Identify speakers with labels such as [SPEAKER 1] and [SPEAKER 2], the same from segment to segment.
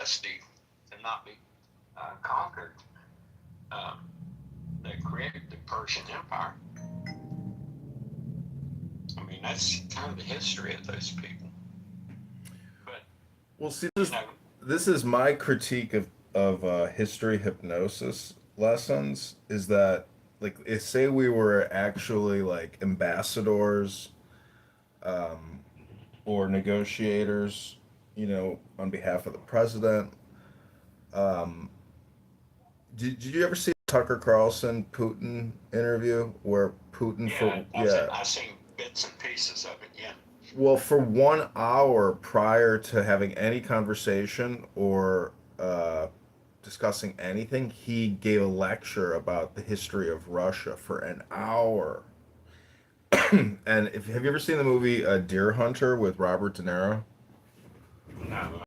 [SPEAKER 1] necessity to not be conquered that created the Persian Empire. I mean, that's kind of the history of those people. But,
[SPEAKER 2] Well, see,
[SPEAKER 1] you know,
[SPEAKER 2] this is my critique of history hypnosis lessons. Is that like say we were actually like ambassadors or negotiators, on behalf of the president. Did you ever see the Tucker Carlson Putin interview where Putin
[SPEAKER 1] yeah,
[SPEAKER 2] for yeah,
[SPEAKER 1] I've seen bits and pieces of it, yeah.
[SPEAKER 2] well, for 1 hour prior to having any conversation or discussing anything, he gave a lecture about the history of Russia for an hour. And if have you ever seen the movie Deer Hunter with Robert De Niro?
[SPEAKER 1] No,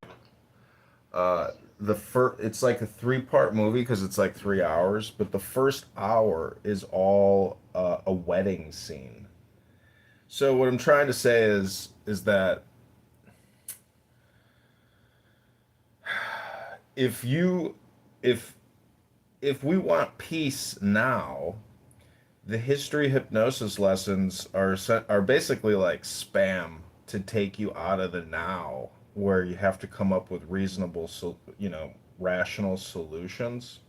[SPEAKER 2] Uh, the first, it's like a three-part movie because it's like 3 hours, but the first hour is all a wedding scene. So what I'm trying to say is that if you if if we want peace now, the history hypnosis lessons are basically like spam to take you out of the now, where you have to come up with reasonable, rational solutions.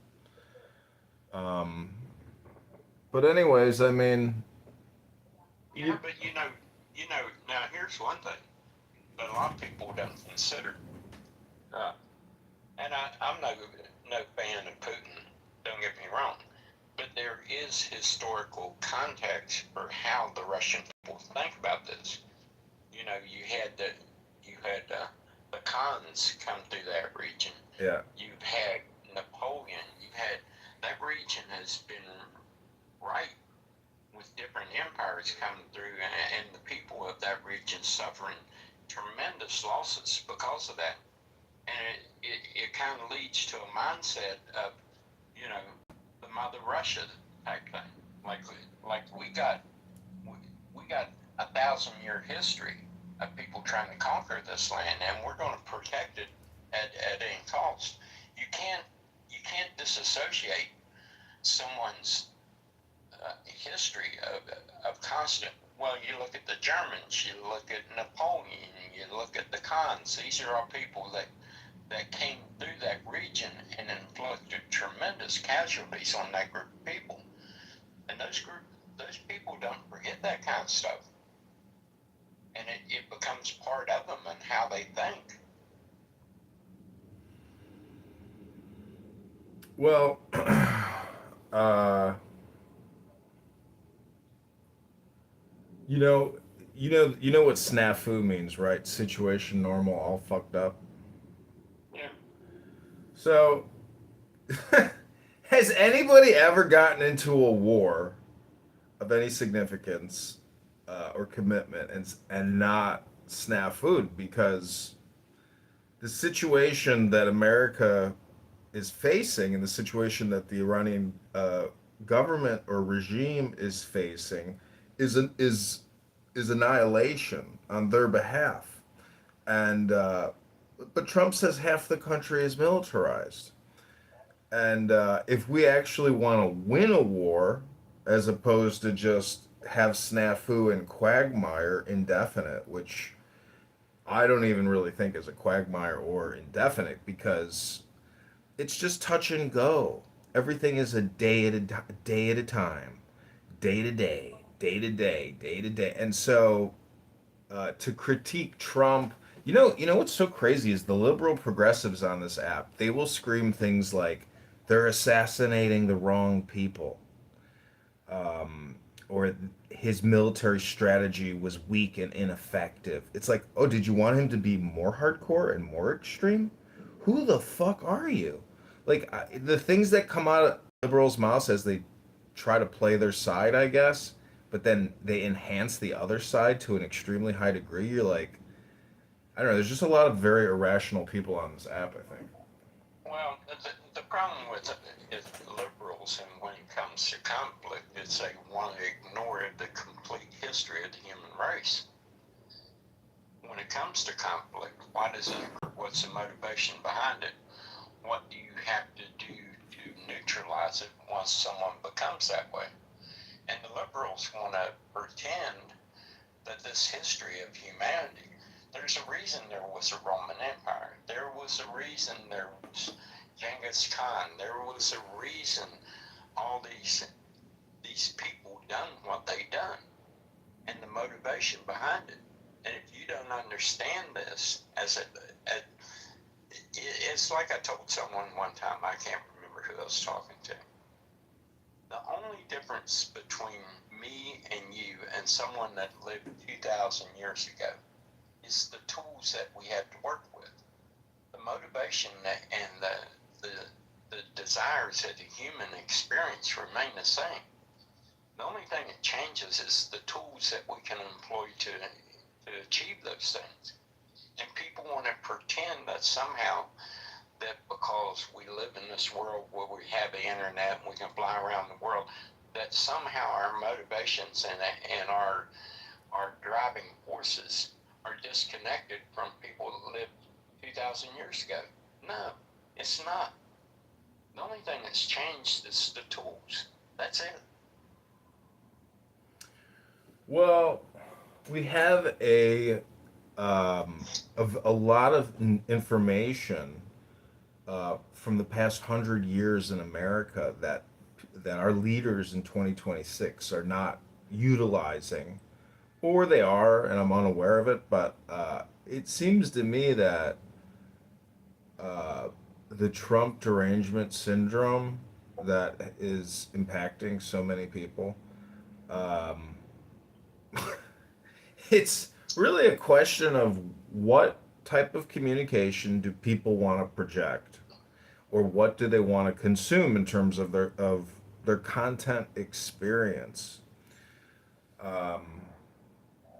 [SPEAKER 2] But anyways, I mean,
[SPEAKER 1] yeah, but now here's one thing that a lot of people don't consider. Uh, and I'm no fan of Putin. Don't get me wrong, but there is historical context for how the Russian people think about this. You had the Khans come through that region.
[SPEAKER 2] yeah,
[SPEAKER 1] You've had Napoleon. You've had that region has been right with different empires coming through, and the people of that region suffering tremendous losses because of that. And it kind of leads to a mindset of, you know, the Mother Russia type thing. Like like we, we got 1,000 year history of people trying to conquer this land, and we're going to protect it at any cost. You can't you can't disassociate someone's history of constant. Well, you look at the Germans, you look at Napoleon, you look at the Khans. These are all people that came through that region and inflicted tremendous casualties on that group of people. And those people don't forget that kind of stuff, and it becomes part of them and how they think.
[SPEAKER 2] well, uh, you know, you know what snafu means, right? Situation, normal, all fucked up.
[SPEAKER 1] Yeah.
[SPEAKER 2] So, has anybody ever gotten into a war of any significance or commitment and not snafu? Because the situation that America is facing and the situation that the Iranian government or regime is facing is annihilation on their behalf. And but Trump says half the country is militarized. And if we actually want to win a war, as opposed to just have snafu and quagmire indefinite, which I don't even really think is a quagmire or indefinite, because it's just touch and go. Everything is a day at a time, day to day, day to day, day to day. And so to critique Trump, you know what's so crazy is the liberal progressives on this app. They will scream things like they're assassinating the wrong people, or his military strategy was weak and ineffective. It's like, oh, did you want him to be more hardcore and more extreme? Who the fuck are you? Like the things that come out of liberals' mouths as they try to play their side, I guess, but then they enhance the other side to an extremely high degree. You're like, I don't know. There's just a lot of very irrational people on this app, I think.
[SPEAKER 1] Well, the problem with it is liberals, and when it comes to conflict, is they want to ignore the complete history of the human race. When it comes to conflict, what's the motivation behind it? What do you have to do to neutralize it once someone becomes that way? And the liberals want to pretend that this history of humanity, there's a reason there was a Roman Empire. There was a reason there was Genghis Khan. There was a reason all these people done what they done, and the motivation behind it. And if you don't understand this, it's like I told someone one time, I can't remember who I was talking to. The only difference between me and you and someone that lived 2,000 years ago is the tools that we have to work with. The motivation and the desires of the human experience remain the same. The only thing that changes is the tools that we can employ to achieve those things. And people want to pretend that somehow that because we live in this world where we have the internet and we can fly around the world, that somehow our motivations and our driving forces are disconnected from people that lived 2,000 years ago. No, it's not. The only thing that's changed is the tools. That's it.
[SPEAKER 2] Well, we have of a lot of information from the past 100 years in America that our leaders in 2026 are not utilizing, or they are, and I'm unaware of it. But it seems to me that the Trump derangement syndrome that is impacting so many people. Um, it's really a question of what type of communication do people want to project, or what do they want to consume in terms of their content experience. Um,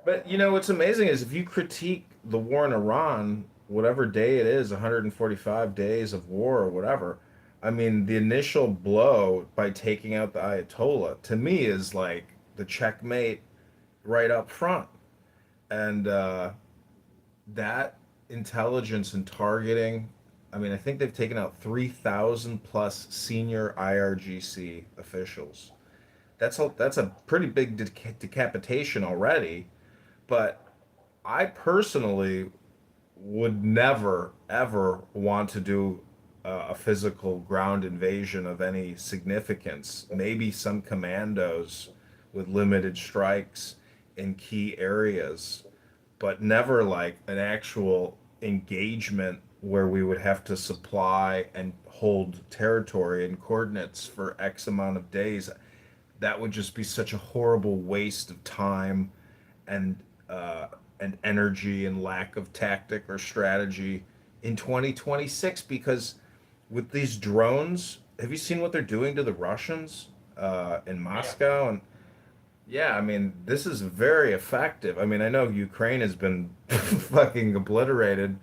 [SPEAKER 2] but what's amazing is if you critique the war in Iran, whatever day it is, 145 days of war or whatever. I mean, the initial blow by taking out the Ayatollah to me is like the checkmate right up front. And that intelligence and targeting, I mean, I think they've taken out 3,000 plus senior IRGC officials. That's a pretty big decapitation already. But I personally would never ever want to do a physical ground invasion of any significance. Maybe some commandos with limited strikes in key areas, but never like an actual engagement where we would have to supply and hold territory and coordinates for X amount of days. That would just be such a horrible waste of time and and energy and lack of tactic or strategy in 2026, because with these drones, have you seen what they're doing to the Russians in
[SPEAKER 1] Yeah.
[SPEAKER 2] Moscow? And yeah, I mean, this is very effective. I mean, I know Ukraine has been fucking obliterated,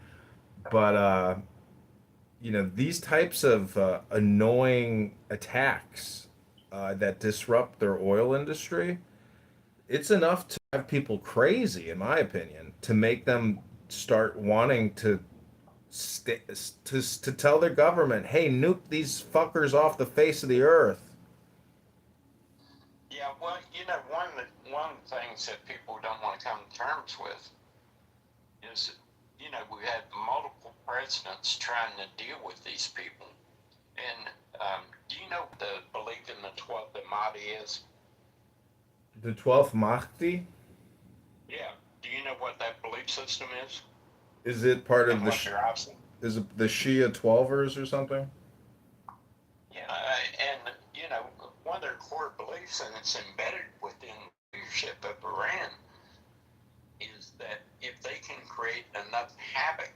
[SPEAKER 2] but these types of annoying attacks that disrupt their oil industry, it's enough to have people crazy, in my opinion, to make them start wanting to to tell their government, "Hey, nuke these fuckers off the face of the earth."
[SPEAKER 1] Yeah, well, one of the things that people don't want to come to terms with is, we had multiple presidents trying to deal with these people. And do you know what the belief in the 12th Mahdi is?
[SPEAKER 2] The 12th Mahdi,
[SPEAKER 1] Yeah. Do you know what that belief system is
[SPEAKER 2] is it part of
[SPEAKER 1] and what drives it?
[SPEAKER 2] is it the Shia Twelvers or something?
[SPEAKER 1] Yeah, and one of their core beliefs, and it's embedded within the leadership of Iran, is that if they can create enough havoc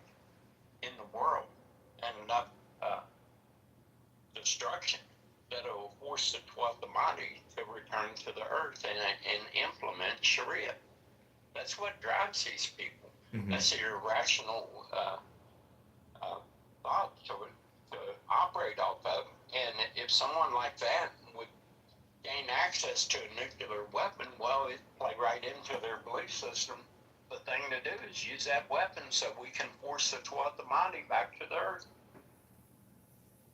[SPEAKER 1] in the world and enough uh, destruction, that it will force the 12th Mahdi to return to the earth and implement Sharia. That's what drives these people.
[SPEAKER 2] Hmm.
[SPEAKER 1] That's their irrational uh, thought to operate off of. And if someone like that would gain access to a nuclear weapon, well, it play right into their belief system. But thing to do is use that weapon so we can force the 12th Almighty back to the earth.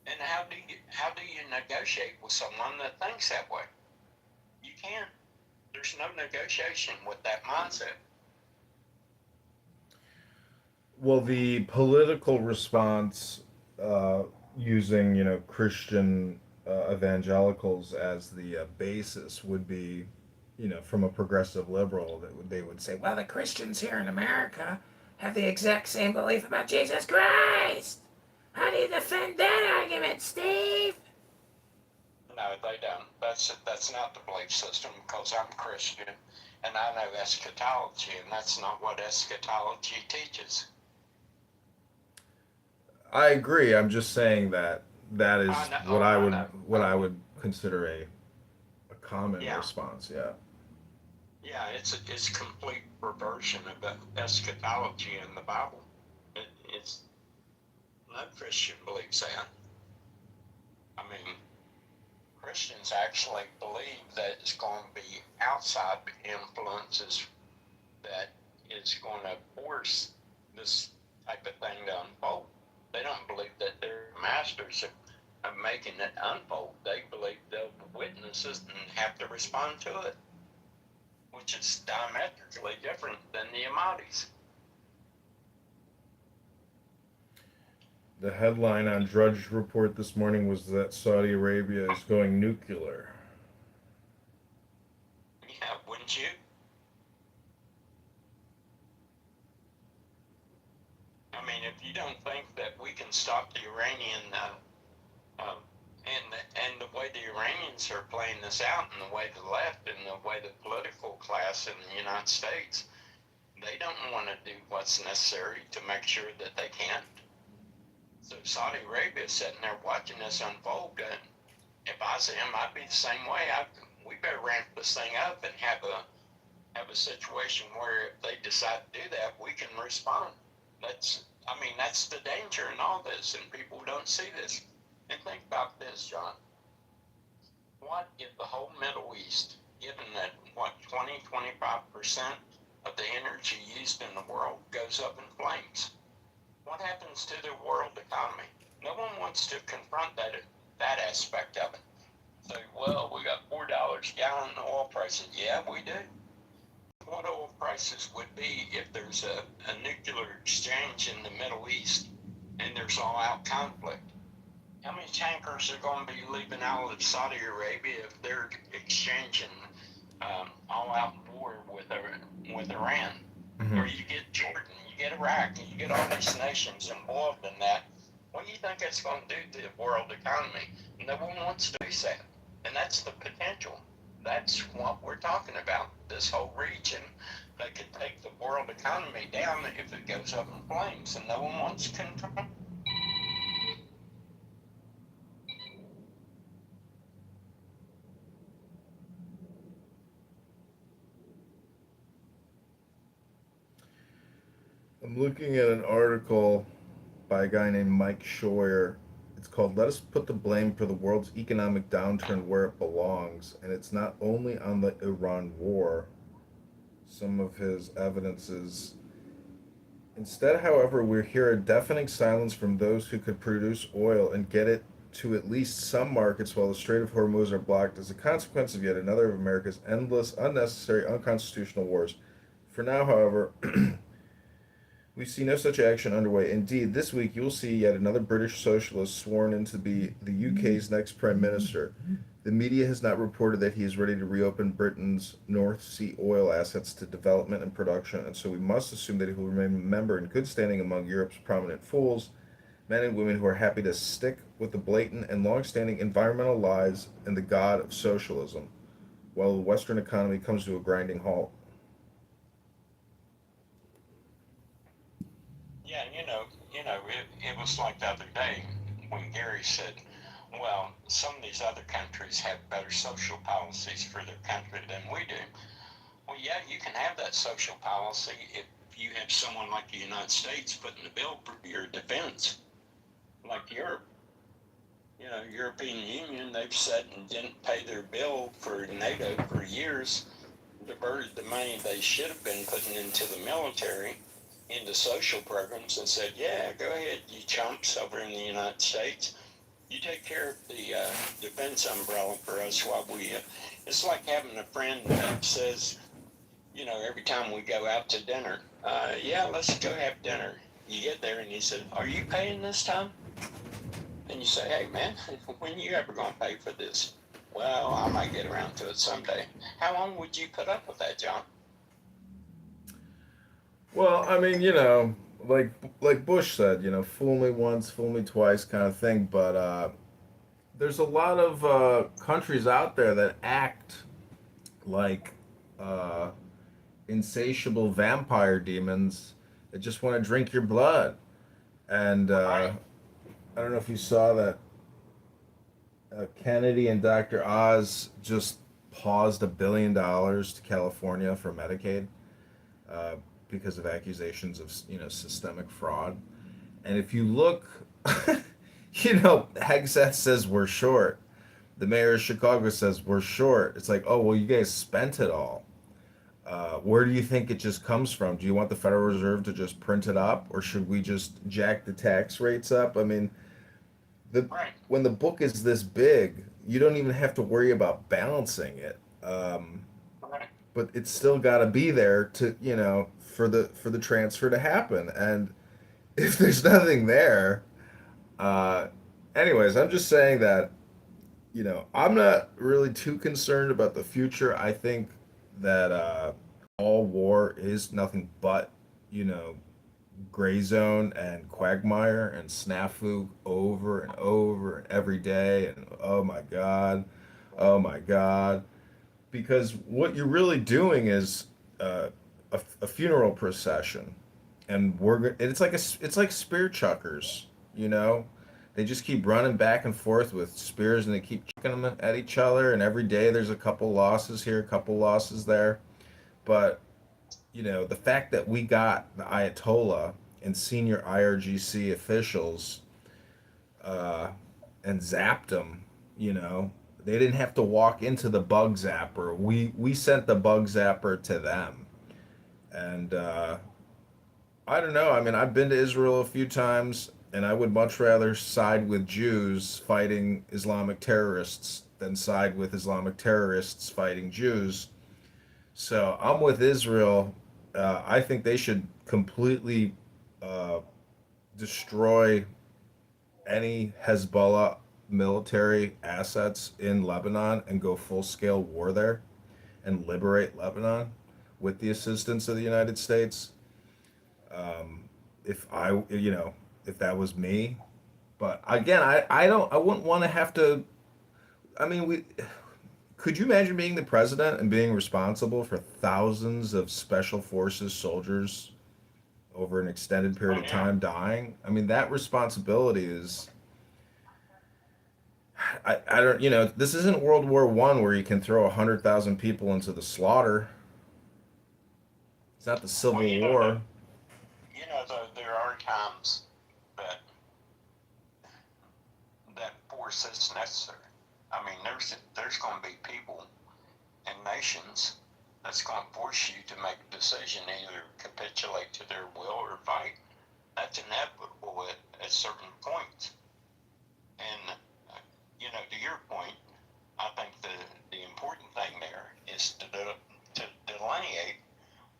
[SPEAKER 1] And how do you negotiate with someone that thinks that way? You can't. There's no negotiation with that mindset.
[SPEAKER 2] Well, the political response, using Christian evangelicals as the basis would be, from a progressive liberal, they would say, well, the Christians here in America have the exact same belief about Jesus Christ. How do you defend that argument, Steve?
[SPEAKER 1] No, they don't. That's not the belief system, because I'm Christian and I know eschatology, and that's not what eschatology teaches.
[SPEAKER 2] I agree. I'm just saying that is
[SPEAKER 1] I know.
[SPEAKER 2] what
[SPEAKER 1] Oh,
[SPEAKER 2] I
[SPEAKER 1] I
[SPEAKER 2] would
[SPEAKER 1] know.
[SPEAKER 2] consider a common
[SPEAKER 1] Yeah.
[SPEAKER 2] response. Yeah.
[SPEAKER 1] Yeah, it's a complete perversion of eschatology in the Bible. It's no Christian believes that. I mean, Christians actually believe that it's going to be outside influences that is going to force this type of thing to unfold. They don't believe that they're masters of making it unfold. They believe they'll witness it and have to respond to it, which is diametrically different than the Ahmadis.
[SPEAKER 2] The headline on Drudge Report this morning was that Saudi Arabia is going nuclear.
[SPEAKER 1] Yeah, wouldn't you? I mean, if you don't think that we can stop the Iranian and the way the Iranians are playing this out, and the way the left and the way the political class in the United States, they don't want to do what's necessary to make sure that they can't. So Saudi Arabia is sitting there watching this unfold, and if I see them, I'd be the same way. We better ramp this thing up and have a situation where if they decide to do that, we can respond. That's the danger in all this, and people don't see this. And think about this, John. What if the whole Middle East, given that 25% of the energy used in the world goes up in flames? What happens to the world economy? No one wants to confront that aspect of it. So, well, we got $4 a gallon in oil prices. Yeah, we do. What oil prices would be if there's a nuclear exchange in the Middle East and there's all-out conflict? How many tankers are going to be leaving out of Saudi Arabia if they're exchanging all-out war with Iran?
[SPEAKER 2] Mm-hmm.
[SPEAKER 1] Or you get Jordan, you get Iraq, and you get all these nations involved in that. What do you think that's going to do to the world economy? No one wants to do that. And that's the potential. That's what we're talking about. This whole region that could take the world economy down if it goes up in flames, and no one wants to confront.
[SPEAKER 2] I'm looking at an article by a guy named Mike Scheuer. It's called "Let Us Put the Blame for the World's Economic Downturn Where It Belongs," and it's not only on the Iran war. Some of his evidence is instead, however, we hear a deafening silence from those who could produce oil and get it to at least some markets while the Strait of Hormuz are blocked as a consequence of yet another of America's endless, unnecessary, unconstitutional wars. For now, however, we see no such action underway. Indeed, this week you will see yet another British socialist sworn in to be the UK's next Prime Minister. The media has not reported that he is ready to reopen Britain's North Sea oil assets to development and production, and so we must assume that he will remain a member in good standing among Europe's prominent fools, men and women who are happy to stick with the blatant and long-standing environmental lies and the god of socialism, while the Western economy comes to a grinding halt.
[SPEAKER 1] Yeah, it was like the other day when Gary said, well, some of these other countries have better social policies for their country than we do. Well, yeah, you can have that social policy if you have someone like the United States putting the bill for your defense, like Europe. European Union, they've said and didn't pay their bill for NATO for years. diverted the money they should have been putting into the military into social programs and said, yeah, go ahead, you chumps over in the United States. You take care of the defense umbrella for us while we. It's like having a friend that says, every time we go out to dinner, yeah, let's go have dinner. You get there and he said, are you paying this time? And you say, hey, man, when you ever going to pay for this? Well, I might get around to it someday. How long would you put up with that, John?
[SPEAKER 2] Well, I mean, like Bush said, fool me once, fool me twice, kind of thing. But there's a lot of countries out there that act like uh, insatiable vampire demons that just want to drink your blood. And
[SPEAKER 1] Right.
[SPEAKER 2] I don't know if you saw that Kennedy and Dr. Oz just paused $1 billion to California for Medicaid uh, because of accusations of systemic fraud. And if you look, Hegseth says we're short. The mayor of Chicago says we're short. It's like, oh well, you guys spent it all. Where do you think it just comes from? Do you want the Federal Reserve to just print it up, or should we just jack the tax rates up? I mean, the
[SPEAKER 1] Right.
[SPEAKER 2] when the book is this big, you don't even have to worry about balancing it.
[SPEAKER 1] Right.
[SPEAKER 2] But it's still got to be there to for the transfer to happen. And if there's nothing there, uh, anyways, I'm just saying that I'm not really too concerned about the future. I think that all war is nothing but you know gray zone and quagmire and snafu over and over and every day and oh my god, because what you're really doing is a funeral procession, and it's like it's like spear chuckers, you know. They just keep running back and forth with spears, and they keep chucking them at each other, and every day there's a couple losses here, a couple losses there. But the fact that we got the Ayatollah and senior IRGC officials uh, and zapped them, you know, they didn't have to walk into the bug zapper. We sent the bug zapper to them, and I don't know. I mean, I've been to Israel a few times, and I would much rather side with Jews fighting Islamic terrorists than side with Islamic terrorists fighting Jews. So I'm with Israel. I think they should completely uh, destroy any Hezbollah military assets in Lebanon and go full scale war there and liberate Lebanon with the assistance of the United States. If if that was me, but again, I wouldn't want to have to. I mean, could you imagine being the president and being responsible for thousands of special forces soldiers over an extended period
[SPEAKER 1] Oh,
[SPEAKER 2] of
[SPEAKER 1] yeah.
[SPEAKER 2] time dying? I mean, that responsibility is. I don't. This isn't World War One where you can throw 100,000 people into the slaughter. It's not the
[SPEAKER 1] Well,
[SPEAKER 2] Civil War.
[SPEAKER 1] though, there are times that force is necessary. I mean, there's going to be people and nations that's going to force you to make a decision, either capitulate to their will or fight. That's inevitable at certain points. And to your point, I think the important thing there is to delineate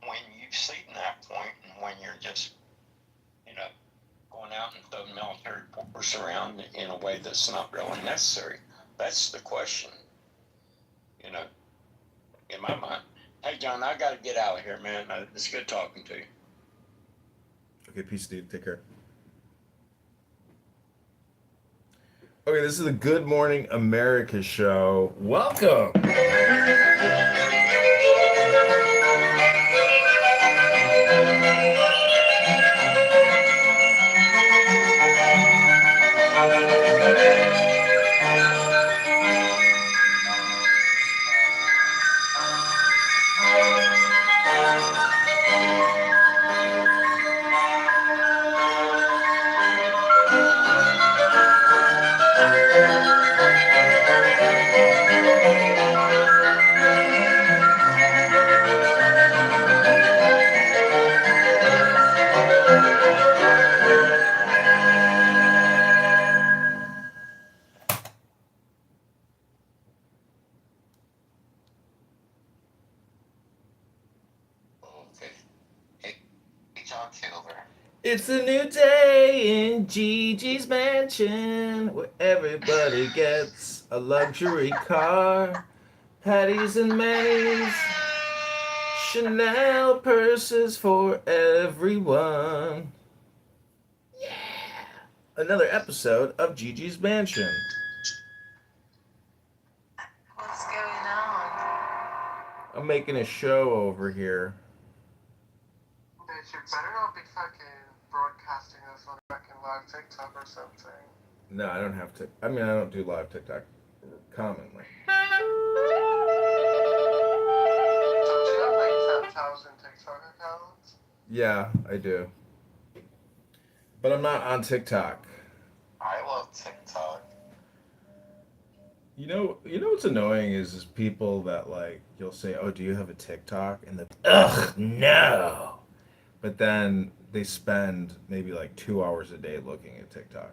[SPEAKER 1] when you've seen that point and when you're just you know going out and throwing military force around in a way that's not really necessary. That's the question, you know, in my mind. Hey, John, I got to get out of here, man. It's good talking to you.
[SPEAKER 2] Okay, peace, dude. Take care. Okay, this is the Good Morning America show. Welcome. It's a new day in Gigi's mansion where everybody gets a luxury car, patties and manis, Chanel purses for everyone. Yeah! Another episode of Gigi's Mansion.
[SPEAKER 3] What's going on?
[SPEAKER 2] I'm making a show over here.
[SPEAKER 4] Bitch, you better not be fucking broadcasting this on fucking live TikTok or something.
[SPEAKER 2] No, I don't have to. I mean, I don't do live TikTok commonly.
[SPEAKER 4] Don't you have like 10,000 TikTok accounts?
[SPEAKER 2] Yeah, I do. But I'm not on TikTok.
[SPEAKER 1] I love TikTok.
[SPEAKER 2] You know what's annoying is people that like you'll say, "Oh, do you have a TikTok?" and the ugh, no. But then they spend maybe like 2 hours a day looking at TikTok.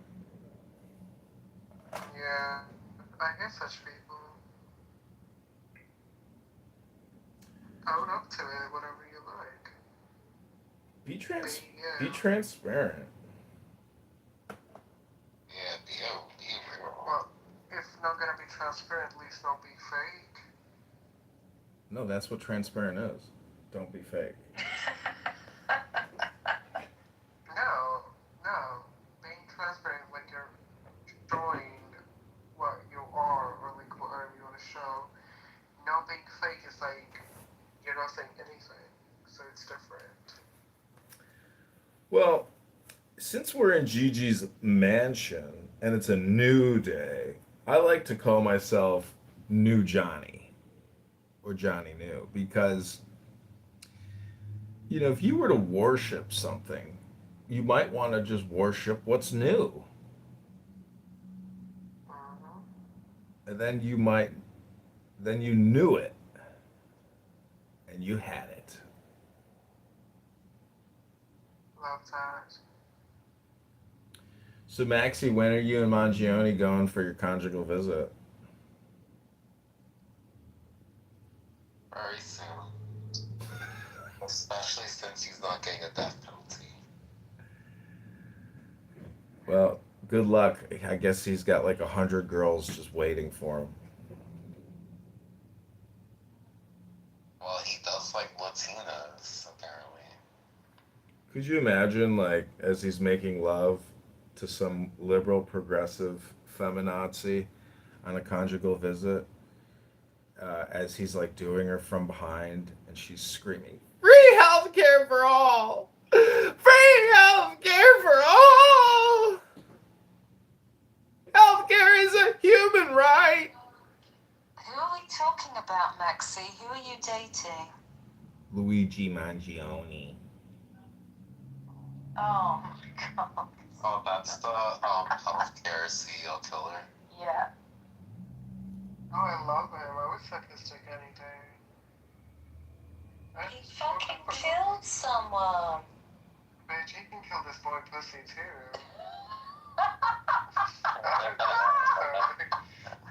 [SPEAKER 4] Yeah, I get such people. Own up to it, whatever you like.
[SPEAKER 2] Be
[SPEAKER 4] Yeah.
[SPEAKER 2] transparent.
[SPEAKER 1] Yeah, be real.
[SPEAKER 4] Well, if not gonna be transparent, at least don't be fake.
[SPEAKER 2] No, that's what transparent is. Don't be fake.
[SPEAKER 4] No. Being transparent, like you're showing what you are, or like whatever you want to show. No, being fake is like you're not saying anything, so it's different.
[SPEAKER 2] Well, since we're in Gigi's mansion and it's a new day, I like to call myself New Johnny or Johnny New because, if you were to worship something, you might want to just worship what's new.
[SPEAKER 4] Mm-hmm.
[SPEAKER 2] And then you knew it and you had it.
[SPEAKER 4] Love that.
[SPEAKER 2] So, Maxie, when are you and Mangione going for your conjugal visit?
[SPEAKER 1] Very soon. Especially since he's not getting a death penalty.
[SPEAKER 2] Well, good luck. I guess he's got like 100 girls just waiting for him.
[SPEAKER 1] Well, he does like Latinas, apparently.
[SPEAKER 2] Could you imagine, like, as he's making love to some liberal, progressive feminazi on a conjugal visit, as he's like doing her from behind, and she's screaming, "Free healthcare for all! Free healthcare for all! Healthcare is a human right!"
[SPEAKER 3] Who are we talking about, Maxie? Who are you dating?
[SPEAKER 2] Luigi Mangione.
[SPEAKER 3] Oh my god.
[SPEAKER 1] Oh, that's the healthcare CEO killer.
[SPEAKER 3] Yeah.
[SPEAKER 4] Oh, I love him. I would suck his dick any day.
[SPEAKER 3] He fucking killed someone.
[SPEAKER 4] Bitch, he can kill this boy pussy too.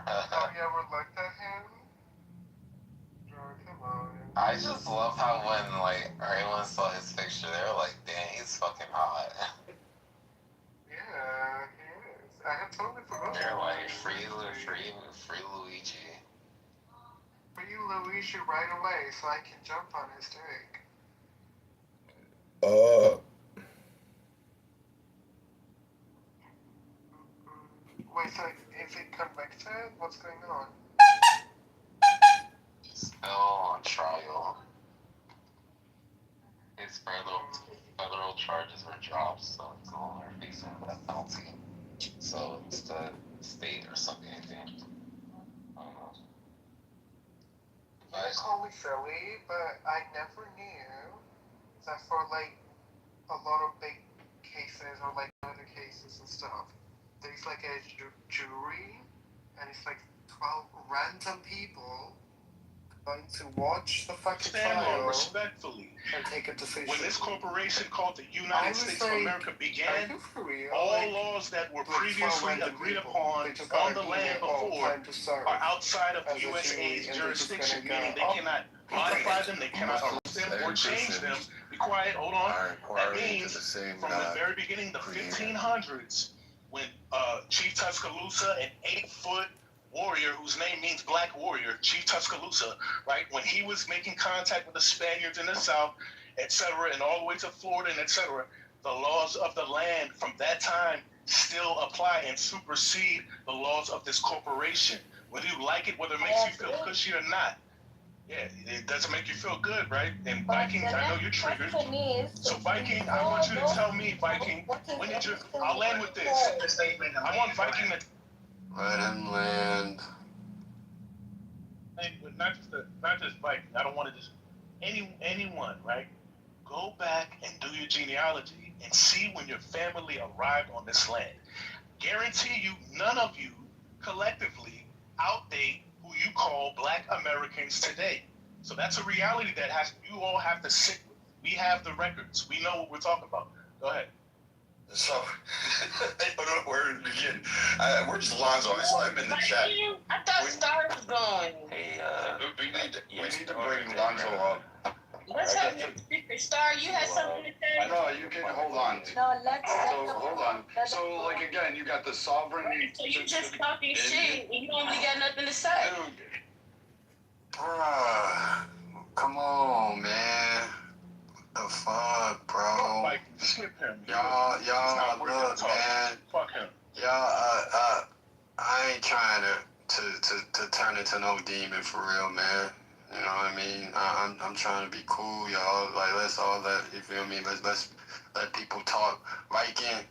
[SPEAKER 4] Have you ever looked at him? Oh, come on.
[SPEAKER 1] I just love how when like everyone saw his picture, they were like, "Damn, he's fucking hot."
[SPEAKER 4] Yeah, he is. I had totally forgotten.
[SPEAKER 1] They're like, free Luigi.
[SPEAKER 4] Free Luigi right away so I can jump on his dick. Wait, so is he convicted? What's going on?
[SPEAKER 1] He's still on trial. His federal charges were dropped, so he's no longer facing that penalty. So it's the state or something, I think. I don't know.
[SPEAKER 4] It's totally silly, but I never knew that for like a lot of big cases or like other cases and stuff, there's like a jury, and it's like 12 random people going to watch the fucking
[SPEAKER 5] Stand on
[SPEAKER 4] trial
[SPEAKER 5] respectfully.
[SPEAKER 4] and take a decision.
[SPEAKER 5] When this corporation called the United States of America began,
[SPEAKER 4] real?
[SPEAKER 5] all
[SPEAKER 4] Like,
[SPEAKER 5] laws that were
[SPEAKER 4] 12
[SPEAKER 5] previously
[SPEAKER 4] random
[SPEAKER 5] agreed
[SPEAKER 4] people,
[SPEAKER 5] upon
[SPEAKER 4] they just
[SPEAKER 5] on
[SPEAKER 4] gotta
[SPEAKER 5] the
[SPEAKER 4] be
[SPEAKER 5] land
[SPEAKER 4] there all
[SPEAKER 5] before
[SPEAKER 4] time to serve
[SPEAKER 5] are outside of
[SPEAKER 4] as
[SPEAKER 5] the
[SPEAKER 4] a
[SPEAKER 5] USA's
[SPEAKER 4] jury, and they're just
[SPEAKER 5] jurisdiction,
[SPEAKER 4] gonna go,
[SPEAKER 5] meaning they cannot modify them, they cannot arrest them or change them quiet, hold on.
[SPEAKER 6] are
[SPEAKER 5] That
[SPEAKER 6] inquiring into
[SPEAKER 5] means
[SPEAKER 6] the same
[SPEAKER 5] from the
[SPEAKER 6] God.
[SPEAKER 5] very beginning, the
[SPEAKER 6] creator.
[SPEAKER 5] 1500s, when Chief Tuscaloosa, an 8-foot warrior whose name means black warrior, Chief Tuscaloosa, right? When he was making contact with the Spaniards in the South, etc., and all the way to Florida and etc., the laws of the land from that time still apply and supersede the laws of this corporation. Whether you like it, whether it makes you feel cushy or not. Yeah, it doesn't make you feel good, right? And Viking, I know you're triggered. So Viking, I want you to tell me, Viking, when did you, I'll land with this. I want Viking to
[SPEAKER 6] Let him land.
[SPEAKER 5] not just Viking. I don't want to just anyone, right? Go back and do your genealogy and see when your family arrived on this land. Guarantee you, none of you collectively outdate who you call Black Americans today. So that's a reality that you all have to sit with. We have the records. We know what we're talking about. Go ahead.
[SPEAKER 6] So, I don't know where to begin. Where's Lonzo? I saw him in the chat.
[SPEAKER 3] I thought Star was going.
[SPEAKER 7] Hey,
[SPEAKER 6] We need to bring Lonzo up.
[SPEAKER 3] Let's have your speaker. Star, you had something to say?
[SPEAKER 6] No, you can hold on.
[SPEAKER 8] No, let's.
[SPEAKER 6] So hold on. So like again, you got the sovereign.
[SPEAKER 3] So you just talking shit and you don't really got nothing to say.
[SPEAKER 6] Bruh, come on, man. What the fuck, bro?
[SPEAKER 5] Like, skip him.
[SPEAKER 6] Y'all, look, man.
[SPEAKER 5] Fuck him.
[SPEAKER 6] Y'all, I ain't trying to turn into no demon for real, man. You know what I mean? I'm trying to be cool, y'all. Like, let's all you feel me? Let's let people talk. Viking,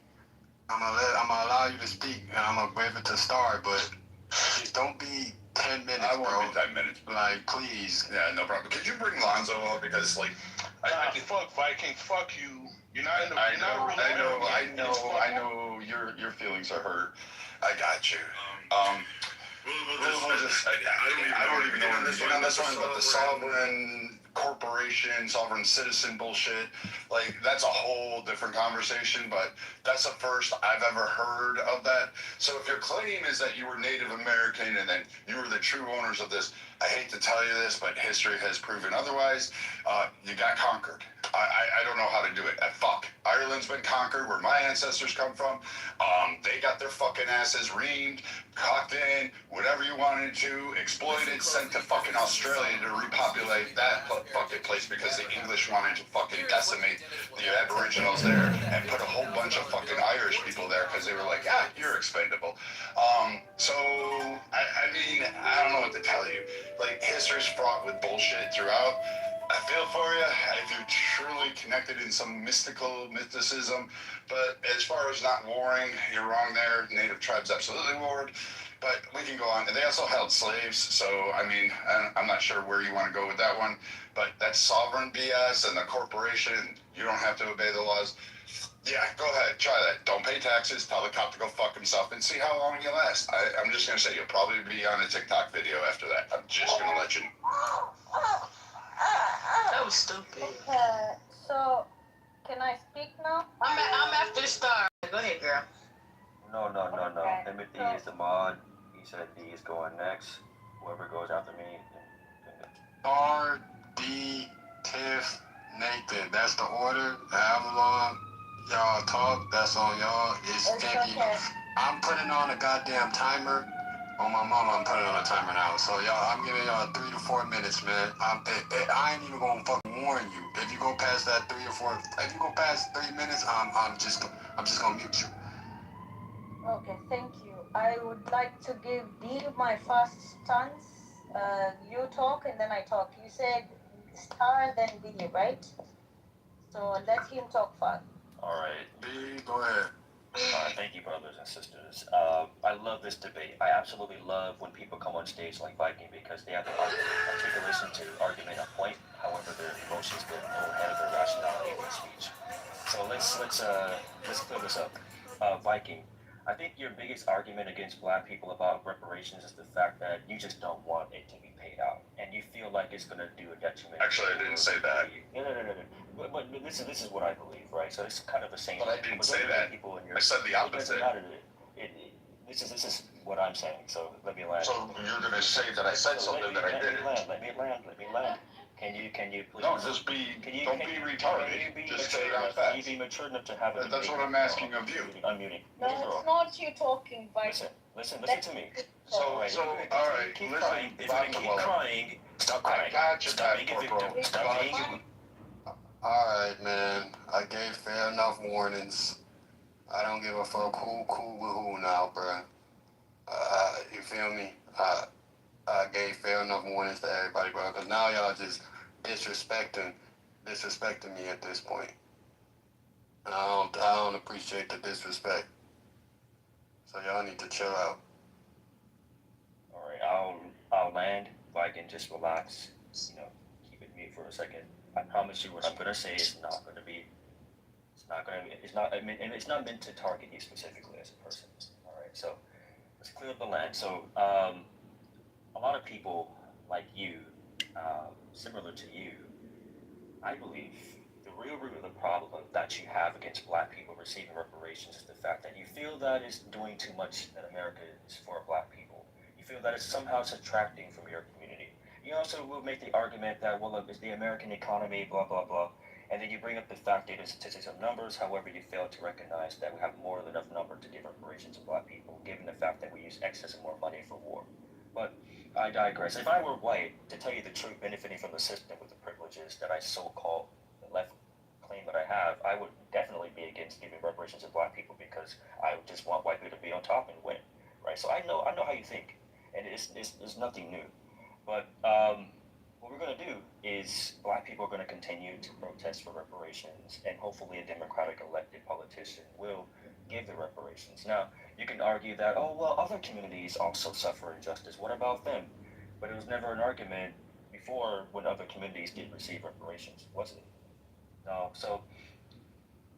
[SPEAKER 6] I'm gonna allow you to speak, and I'm gonna give it to Star, but just don't be 10 minutes,
[SPEAKER 9] I won't
[SPEAKER 6] bro.
[SPEAKER 9] be 10 minutes.
[SPEAKER 6] Like, please.
[SPEAKER 9] Yeah, no problem. Could you bring Lonzo up? Because, like,
[SPEAKER 5] Fuck Viking, fuck you. You're not in the.
[SPEAKER 9] I
[SPEAKER 5] You're not
[SPEAKER 9] I know your feelings are hurt. I got you. We'll just, I don't even know where to begin on this one, but the sovereign corporation, sovereign citizen bullshit, like, that's a whole different conversation, but that's the first I've ever heard of that. So if your claim is that you were Native American and then you were the true owners of this, I hate to tell you this, but history has proven otherwise. You got conquered. I don't know how to do it. Fuck. Ireland's been conquered, where my ancestors come from. They got their fucking asses reamed, cocked in, whatever you wanted to, exploited, sent to fucking Australia to repopulate that fucking place because the English wanted to fucking decimate the Aboriginals there and put a whole bunch of fucking Irish people there because they were like, ah, you're expendable. So, I mean, I don't know what to tell you. Like, history's fraught with bullshit throughout. I feel for you if you're truly connected in some mysticism, but as far as not warring, you're wrong there. Native tribes absolutely warred, but we can go on. And they also held slaves, so I mean, I'm not sure where you want to go with that one, but that's sovereign BS and the corporation. You don't have to obey the laws. Yeah, go ahead, try that. Don't pay taxes, tell the cop to go fuck himself, and see how long you last. I'm just going to say you'll probably be on a TikTok video after that. I'm just going to let you know.
[SPEAKER 3] That was stupid.
[SPEAKER 8] Okay, so can I speak now?
[SPEAKER 3] I'm after Star. Go ahead, girl.
[SPEAKER 7] no.
[SPEAKER 8] Okay.
[SPEAKER 7] Timothy is the mod. He said D is going next. Whoever goes after me.
[SPEAKER 6] R, D, Tiff, Nathan. That's the order. However long y'all talk, that's on y'all. It's
[SPEAKER 8] It's
[SPEAKER 6] 50.
[SPEAKER 8] okay.
[SPEAKER 6] I'm putting on a goddamn timer. On my mama, I'm putting on a timer now. So y'all, I'm giving y'all 3 to 4 minutes, man. I ain't even gonna fucking warn you. If you go past that 3 or 4, if you go past 3 minutes, I'm just gonna mute you.
[SPEAKER 8] Okay, thank you. I would like to give D my first stance. You talk and then I talk. You said Star, then D, right? So let him talk first.
[SPEAKER 7] All right.
[SPEAKER 6] D, go ahead.
[SPEAKER 7] Thank you, brothers and sisters. I love this debate. I absolutely love when people come on stage like Viking because they have the articulation to argument a point. However, their emotions get a little ahead of their rationality in their speech. So let's clear this up. Viking, I think your biggest argument against black people about reparations is the fact that you just don't want it to be paid out, and you feel like it's going to do a detriment.
[SPEAKER 9] Actually, I didn't say that.
[SPEAKER 7] No. But this is what I believe, right? So it's kind of the same.
[SPEAKER 9] But I didn't say that. I said the opposite.
[SPEAKER 7] This is what I'm saying. So let me land.
[SPEAKER 9] So you're going to say that I said something that I didn't.
[SPEAKER 7] Let me land. Can you please?
[SPEAKER 9] No, just be. Don't be retarded. Just say I'm fat.
[SPEAKER 7] Can you be mature enough to have a
[SPEAKER 9] That's what I'm asking of you.
[SPEAKER 7] Unmuting.
[SPEAKER 8] No, it's not you talking, Viking.
[SPEAKER 7] Listen to me.
[SPEAKER 9] So, all right,
[SPEAKER 7] Keep
[SPEAKER 9] listen,
[SPEAKER 7] crying. If you're gonna keep crying, stop crying.
[SPEAKER 9] I got you,
[SPEAKER 7] Stop being a
[SPEAKER 9] Corporal.
[SPEAKER 7] victim. Stop being a...
[SPEAKER 6] Alright, man. I gave fair enough warnings. I don't give a fuck who now, bruh. You feel me? I gave fair enough warnings to everybody, bro. Because now y'all just disrespecting me at this point. And I don't appreciate the disrespect. So y'all need to chill out.
[SPEAKER 7] All right, I'll land. If I can just relax, keep it mute for a second. I promise you, what I'm gonna say is not gonna be. It's not meant to target you specifically as a person. All right, so let's clear up the land. So a lot of people like you, similar to you, I believe the real root of the problem that you have against black people receiving reparations is the fact that you feel that it's doing too much that America is for black people. You feel that it's somehow subtracting from your community. You also will make the argument that, well, it's the American economy, blah, blah, blah. And then you bring up the fact, data, statistics, and numbers. However, you fail to recognize that we have more than enough number to give reparations to black people, given the fact that we use excess and more money for war. But I digress. If I were white, to tell you the truth, benefiting from the system with the privileges that I so-called left claim that I have, I would definitely be against giving reparations to black people because I just want white people to be on top and win, right? So I know how you think, and it's nothing new. But what we're going to do is black people are going to continue to protest for reparations, and hopefully a Democratic elected politician will give the reparations. Now, you can argue that, oh, well, other communities also suffer injustice. What about them? But it was never an argument before when other communities did receive reparations, was it? No. So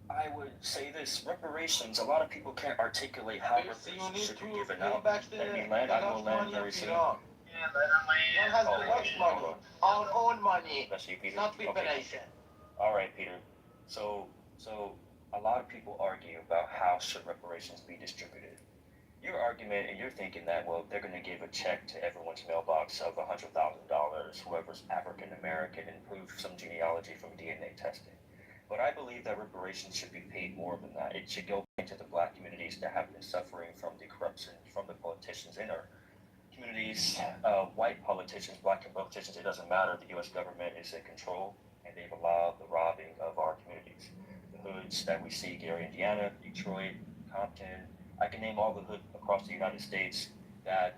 [SPEAKER 7] I would say this, reparations, a lot of people can't articulate how reparations should be given out. Let me land, I will land very soon.
[SPEAKER 1] One has to waste money, our own money,
[SPEAKER 7] That's you, Peter.
[SPEAKER 1] not preparation.
[SPEAKER 7] All right, Peter. So a lot of people argue about how should reparations be distributed. Your argument, and you're thinking that, well, they're going to give a check to everyone's mailbox of $100,000, whoever's African American, and prove some genealogy from DNA testing. But I believe that reparations should be paid more than that. It should go into the black communities that have been suffering from the corruption from the politicians in our communities, white politicians, black politicians, it doesn't matter. The U.S. government is in control, and they've allowed the robbing of our communities. The hoods that we see, Gary, Indiana, Detroit, Compton, I can name all the hoods across the United States that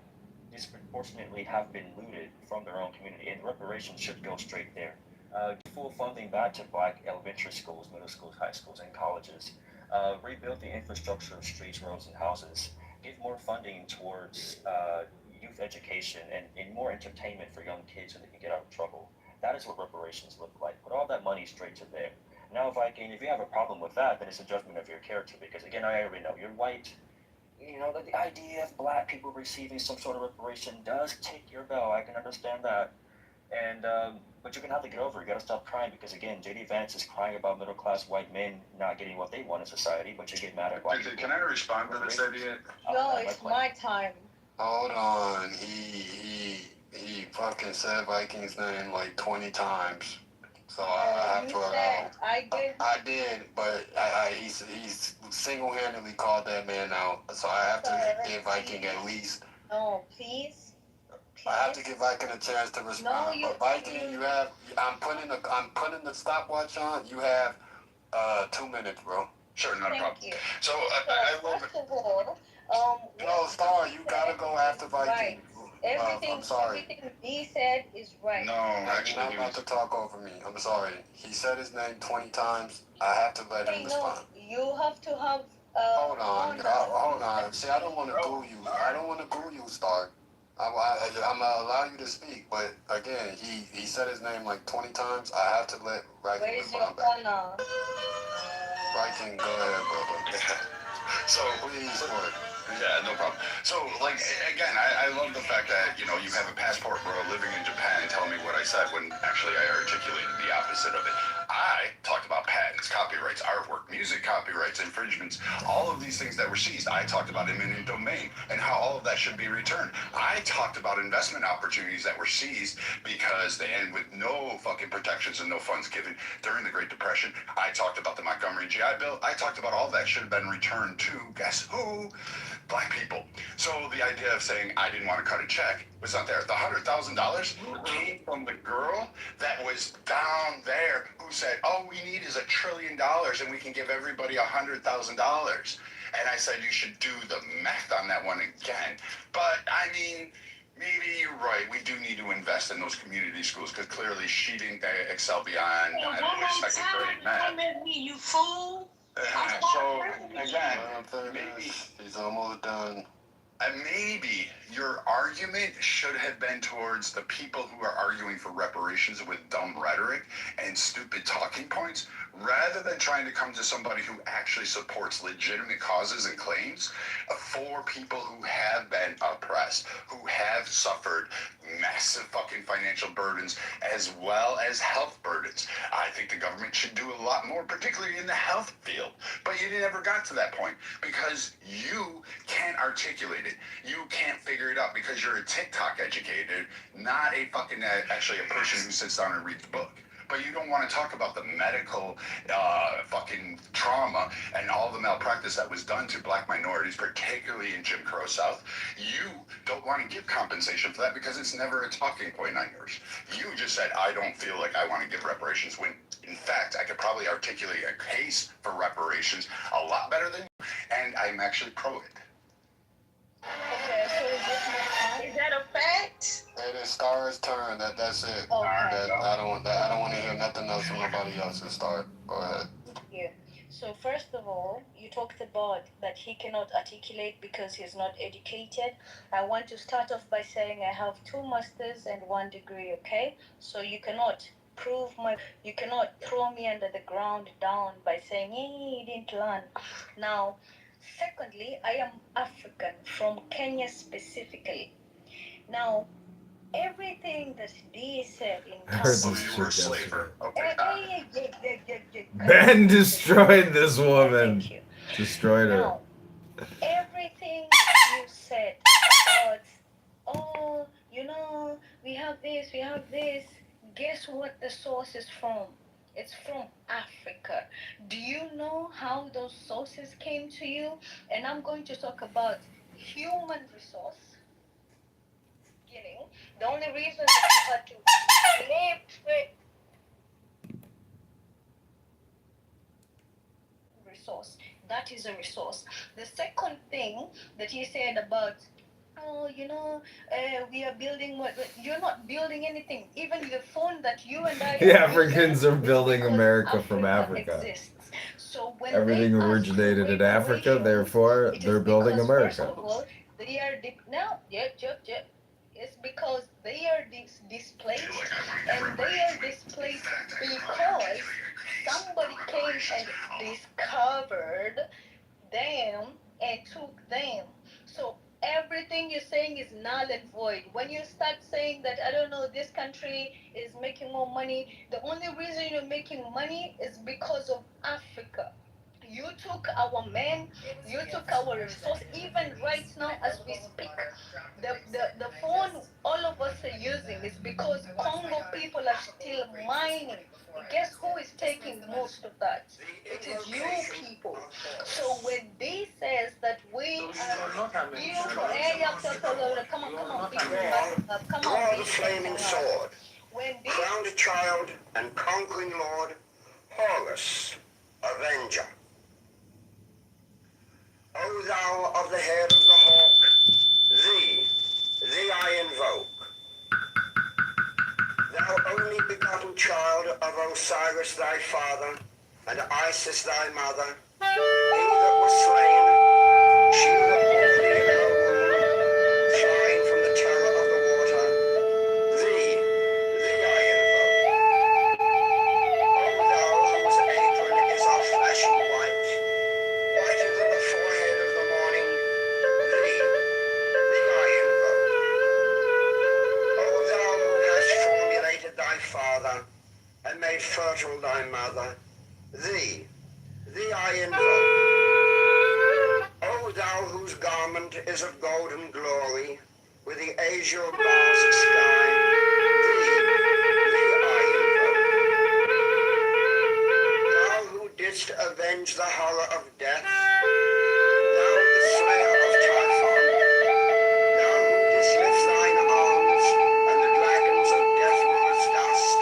[SPEAKER 7] disproportionately have been looted from their own community, and reparations should go straight there. Full funding back to black elementary schools, middle schools, high schools, and colleges. Rebuild the infrastructure of streets, roads, and houses. Give more funding towards youth education and more entertainment for young kids so they can get out of trouble. That is what reparations look like. Put all that money straight to there. Now, Viking, if you have a problem with that, then it's a judgment of your character, because again, I already know you're white. You know, that the idea of black people receiving some sort of reparation does tick your bell. I can understand that. And but you're gonna have to get over it. You gotta stop crying, because again, JD Vance is crying about middle class white men not getting what they want in society, but you get mad at white people.
[SPEAKER 9] Can I respond to this idiot?
[SPEAKER 8] No, it's my time.
[SPEAKER 6] Hold on. He fucking said Vikings name like 20 times. So I have to allow. I did, but he's single-handedly called that man out. So I have to give Viking at least.
[SPEAKER 8] No, please.
[SPEAKER 6] I have to give Viking a chance to respond.
[SPEAKER 8] No,
[SPEAKER 6] but Viking, you have. I'm putting the stopwatch on. You have 2 minutes, bro.
[SPEAKER 9] Sure, not a problem.
[SPEAKER 8] You.
[SPEAKER 9] So I love
[SPEAKER 8] First
[SPEAKER 9] it.
[SPEAKER 8] of all,
[SPEAKER 6] No, Star, you gotta go after Viking.
[SPEAKER 8] Right. Everything,
[SPEAKER 6] I'm sorry.
[SPEAKER 8] everything he said is right.
[SPEAKER 9] No,
[SPEAKER 6] You're
[SPEAKER 9] actually,
[SPEAKER 6] not
[SPEAKER 9] he
[SPEAKER 6] about
[SPEAKER 9] was.
[SPEAKER 6] to talk over me. I'm sorry. He said his name 20 times. I have to let him
[SPEAKER 8] Hey, no,
[SPEAKER 6] respond.
[SPEAKER 8] you have to have.
[SPEAKER 6] Hold on. Hold on. See, I don't want to goo you. I don't want to goo you, Star. I'm gonna allow you to speak, but again, he said his name like 20 times. I have to let Viking
[SPEAKER 8] Where is your
[SPEAKER 6] respond back.
[SPEAKER 8] corner?
[SPEAKER 6] Viking, go ahead, brother.
[SPEAKER 9] So
[SPEAKER 6] Please work.
[SPEAKER 9] yeah, no problem. So like again, I love the fact that you have a passport bro living in Japan and telling me what I said when actually I articulated the opposite of it. I talked about patents, copyrights, artwork, music copyrights, infringements, all of these things that were seized. I talked about eminent domain and how all of that should be returned. I talked about investment opportunities that were seized because they end with no fucking protections and no funds given during the Great Depression. I talked about the Montgomery GI Bill. I talked about all that should have been returned to, guess who? Black people. So the idea of saying I didn't want to cut a check was not there. The $100,000 came from the girl that was down there who said, all we need is $1 trillion and we can give everybody $100,000. And I said, you should do the math on that one again. But I mean, maybe you're right. We do need to invest in those community schools because clearly she didn't excel beyond second grade math.
[SPEAKER 3] You fool.
[SPEAKER 9] So again, maybe
[SPEAKER 6] he's almost done.
[SPEAKER 9] Maybe your argument should have been towards the people who are arguing for reparations with dumb rhetoric and stupid talking points, rather than trying to come to somebody who actually supports legitimate causes and claims for people who have been oppressed, who have suffered massive fucking financial burdens as well as health burdens. I think the government should do a lot more, particularly in the health field. But you never got to that point because you can't articulate it. You can't figure it out because you're a TikTok educated, not a fucking actually a person who sits down and reads a book. But you don't want to talk about the medical fucking trauma and all the malpractice that was done to black minorities, particularly in Jim Crow South. You don't want to give compensation for that because it's never a talking point on yours. You just said, I don't feel like I want to give reparations, when in fact I could probably articulate a case for reparations a lot better than you, and I'm actually pro it.
[SPEAKER 8] Okay, so is that a fact?
[SPEAKER 6] It is Star's turn. That's it.
[SPEAKER 8] Okay.
[SPEAKER 6] I don't want to hear nothing else from nobody else. It's Star. Go ahead.
[SPEAKER 8] Yeah. So first of all, you talked about that he cannot articulate because he's not educated. I want to start off by saying I have 2 masters and 1 degree, okay? So you cannot throw me under the ground down by saying, hey, you didn't learn. Now, secondly, I am African, from Kenya specifically. Now, everything that D said in
[SPEAKER 2] I heard
[SPEAKER 8] Congo,
[SPEAKER 2] this shit yesterday.
[SPEAKER 9] Okay.
[SPEAKER 2] Ben destroyed this woman.
[SPEAKER 8] Thank you.
[SPEAKER 2] Destroyed her.
[SPEAKER 8] Now, everything you said about, oh, we have this, guess what the source is from? It's from Africa. Do you know how those sources came to you? And I'm going to talk about human resource. The only reason that you had to live with resource. That is a resource. The second thing that you said about, we are building what? You're not building anything. Even the phone that you and I
[SPEAKER 2] The Africans are building America from Africa.
[SPEAKER 8] Exists. So when
[SPEAKER 2] everything originated in Africa, therefore they're building America.
[SPEAKER 8] First of all, they are it's because they are displaced, and they are displaced because somebody came and discovered them and took them. So everything you're saying is null and void. When you start saying that, I don't know, this country is making more money, the only reason you're making money is because of Africa. You took our men, you took our resource. Even right now as we speak, the phone all of us are using is because Congo people are still mining. Guess who is taking most of that? It is you people. So when they says that we are come on,
[SPEAKER 10] draw the flaming sword, crowned a child and conquering lord, Horus, avenger. O thou of the head of the hawk, thee I invoke. Thou only begotten child of Osiris thy father, and Isis thy mother, he that was slain, she that bore thee in her womb, flying from the terror of the water, thee I invoke. O thou whose apron is of flashing white, whiter than the forehead of the morning, thee I invoke. O thou who hast formulated thy father, and made fertile thy mother, thee I invoke. O thou whose garment is of golden glory, with the azure bars of sky, thee I invoke. Thou who didst avenge the horror of death, thou the slayer of Typhon, thou who didst lift thine arms, and the dragons of death were as dust,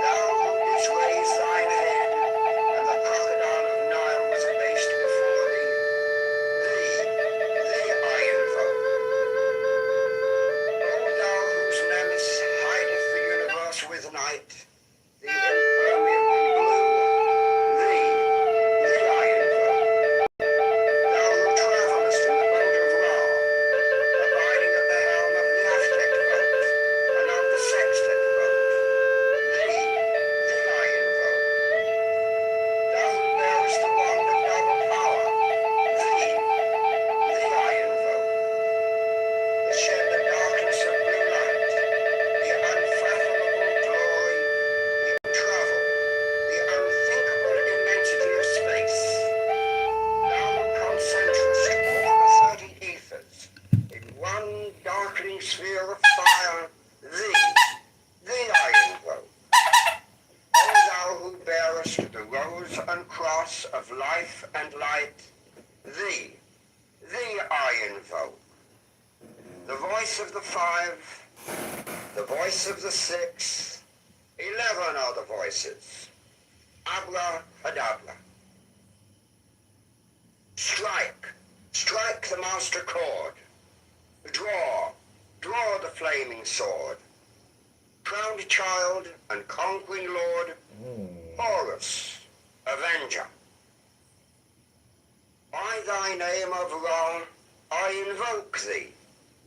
[SPEAKER 10] thou who didst raise thine head, and the crocodile of Nile was abased before thee, thee I invoke. O thou whose nemesis hideth the universe with night, the impermeable blue, thee I invoke. Thou who travellest in the boat of Ra, abiding at the helm of the Aztec boat, and of the Sextet boat, thee I invoke. Thou who bearest the wand of double power, thee I invoke. To shed the darkness of blue light, the unfathomable glory, the travel, the unthinkable immensity of space. Thou who concentrest all the 30 ethers in one darkening sphere of fire, thee I invoke. O thou who bearest the rose and cross of life and light, thee I invoke. The voice of the 5, the voice of the 6, 11 are the voices. Abra-adabra. Strike the master chord. Draw the flaming sword. Crowned child and conquering lord, Horus, avenger. By thy name of Ra, I invoke thee,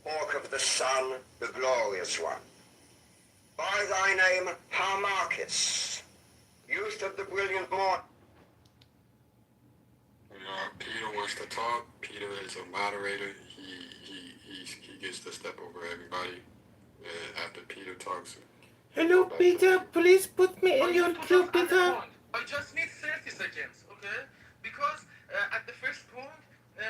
[SPEAKER 10] Hawk of the sun, the glorious one. By thy name, Harmachis, youth of the brilliant morn.
[SPEAKER 6] Peter wants to talk. Peter is a moderator. He gets to step over everybody. And after Peter talks,
[SPEAKER 2] Hello, Peter. Please put me in your queue, Peter.
[SPEAKER 5] I just need 30 seconds, okay? Because at the first point,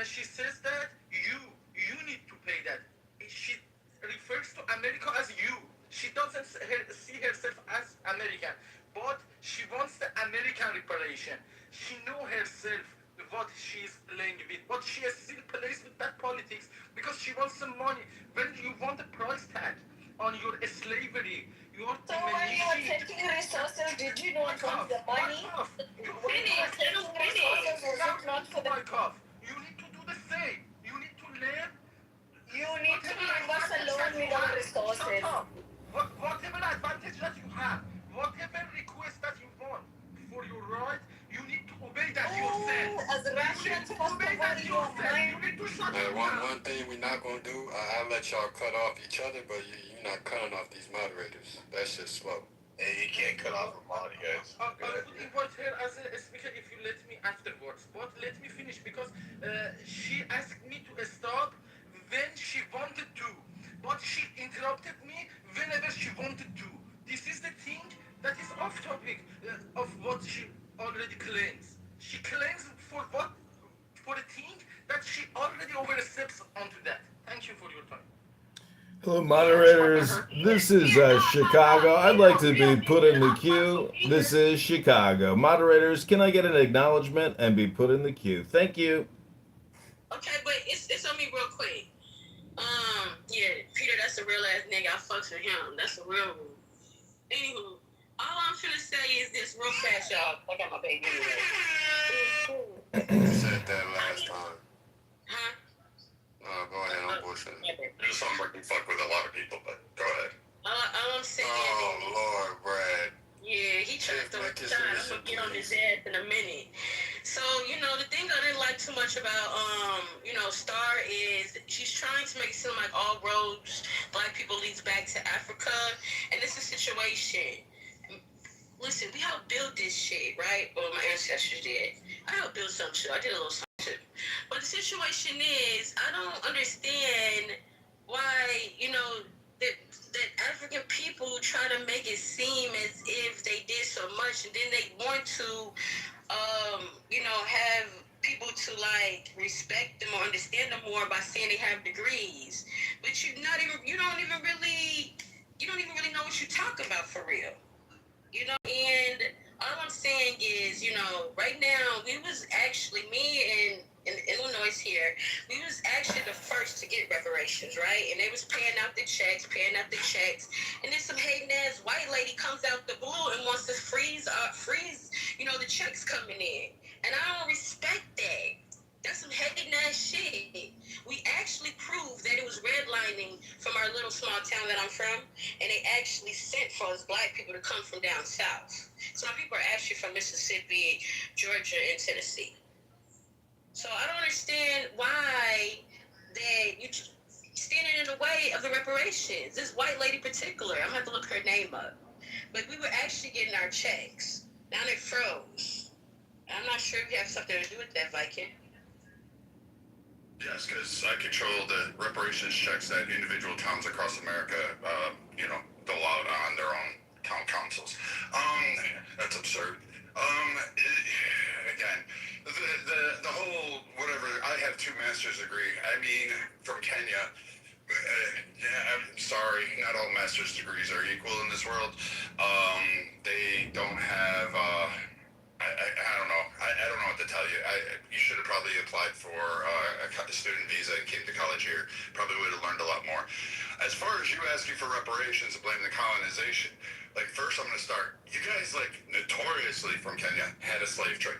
[SPEAKER 5] she says that you need to pay that. She refers to America as you. She doesn't see herself as American, but she wants the American reparation. She know herself what she's playing with, but she still plays with that politics because she wants some money. When you want a price tag on your slavery, you are
[SPEAKER 8] So when you are taking resources, did you not want the money? Taking resources is it not for the...
[SPEAKER 5] You need to do the same. You need to learn.
[SPEAKER 8] You need to leave us alone with our resources.
[SPEAKER 5] Whatever advantage that you have, whatever request that you want for your right, you need to obey that yourself.
[SPEAKER 8] As Russians, first of all, you are mine.
[SPEAKER 5] You need to shut
[SPEAKER 6] one thing we're not gonna do, I'll let y'all cut off each other, but you're not cutting off these moderators. That's just slow.
[SPEAKER 9] Yeah, you can't cut off a moderators.
[SPEAKER 5] I would invite her as a speaker if you let me afterwards. But let me finish because she asked me to stop when she wanted to. But she interrupted me whenever she wanted to. This is the thing that is off topic of what she already claims. She claims for what? For a thing that she already oversteps onto that. Thank you for your time.
[SPEAKER 2] Hello, moderators. This is Chicago. I'd like to be put in the queue. This is Chicago. Moderators, can I get an acknowledgement and be put in the queue? Thank you.
[SPEAKER 11] Okay, but it's on me real quick. Yeah, Peter, that's a real ass nigga. I fucks with him. That's a real one. Anywho, all I'm trying to say is this real fast, y'all. I got my baby
[SPEAKER 6] You said that last time.
[SPEAKER 11] Huh?
[SPEAKER 6] Go ahead, I'm bullshitting.
[SPEAKER 9] You sound like you fuck with a lot of people, but go ahead.
[SPEAKER 11] All I'm saying
[SPEAKER 6] Oh,
[SPEAKER 11] is...
[SPEAKER 6] Lord, Brad.
[SPEAKER 11] Yeah, he tried to throw a shot. I'm gonna get on his ass in a minute. So, the thing I didn't like too much about, Star is she's trying to make it seem like all roads, black people leads back to Africa. And it's a situation. Listen, we helped build this shit, right? Well, my ancestors did. I helped build some shit. I did a little something. But the situation is, I don't understand why, that African people try to make it seem as if they did so much, and then they want to, have people to like respect them or understand them more by saying they have degrees, but you don't even really know what you're talking about for real. And all I'm saying is, right now, we was actually, me in Illinois here, we was actually the first to get reparations, right? And they was paying out the checks, and then some hating ass white lady comes out the blue and wants to freeze, the checks coming in. And I don't respect that. That's some hating ass shit. We actually proved that it was redlining from our little small town that I'm from, and they actually sent for us black people to come from down south. So my people are actually from Mississippi, Georgia, and Tennessee. So I don't understand why that you standing in the way of the reparations. This white lady in particular, I'm gonna have to look her name up. But we were actually getting our checks. Now they froze. I'm not sure if you have something to do with that, Viking.
[SPEAKER 9] Yes, because I control the reparations checks that individual towns across America, dole out on their own town councils. That's absurd. Again, the whole whatever. I have 2 master's degree. I mean, from Kenya. I'm sorry, not all master's degrees are equal in this world. They don't have. I don't know. I don't know what to tell you. You should have probably applied for a student visa and came to college here. Probably would have learned a lot more. As far as you asking for reparations and blaming the colonization, first I'm going to start. You guys, notoriously from Kenya had a slave trade.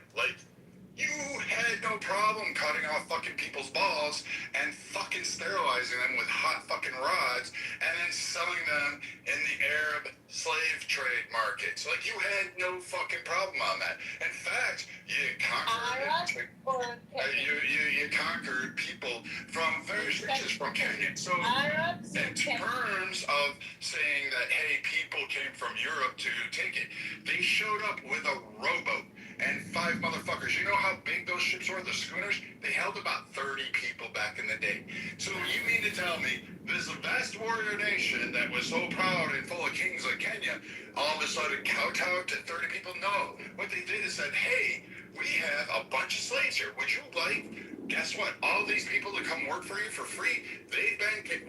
[SPEAKER 9] You had no problem cutting off fucking people's balls and fucking sterilizing them with hot fucking rods and then selling them in the Arab slave trade markets. You had no fucking problem on that. In fact, you conquered you conquered people from various regions from Kenya. So in terms of saying that, hey, people came from Europe to take it, they showed up with a rowboat and 5 motherfuckers. You know how big those ships were, the schooners? They held about 30 people back in the day. So you mean to tell me this vast warrior nation that was so proud and full of kings like Kenya all of a sudden kowtowed to 30 people? No. What they did is said, hey, we have a bunch of slaves here. Would you guess what? All these people that come work for you for free,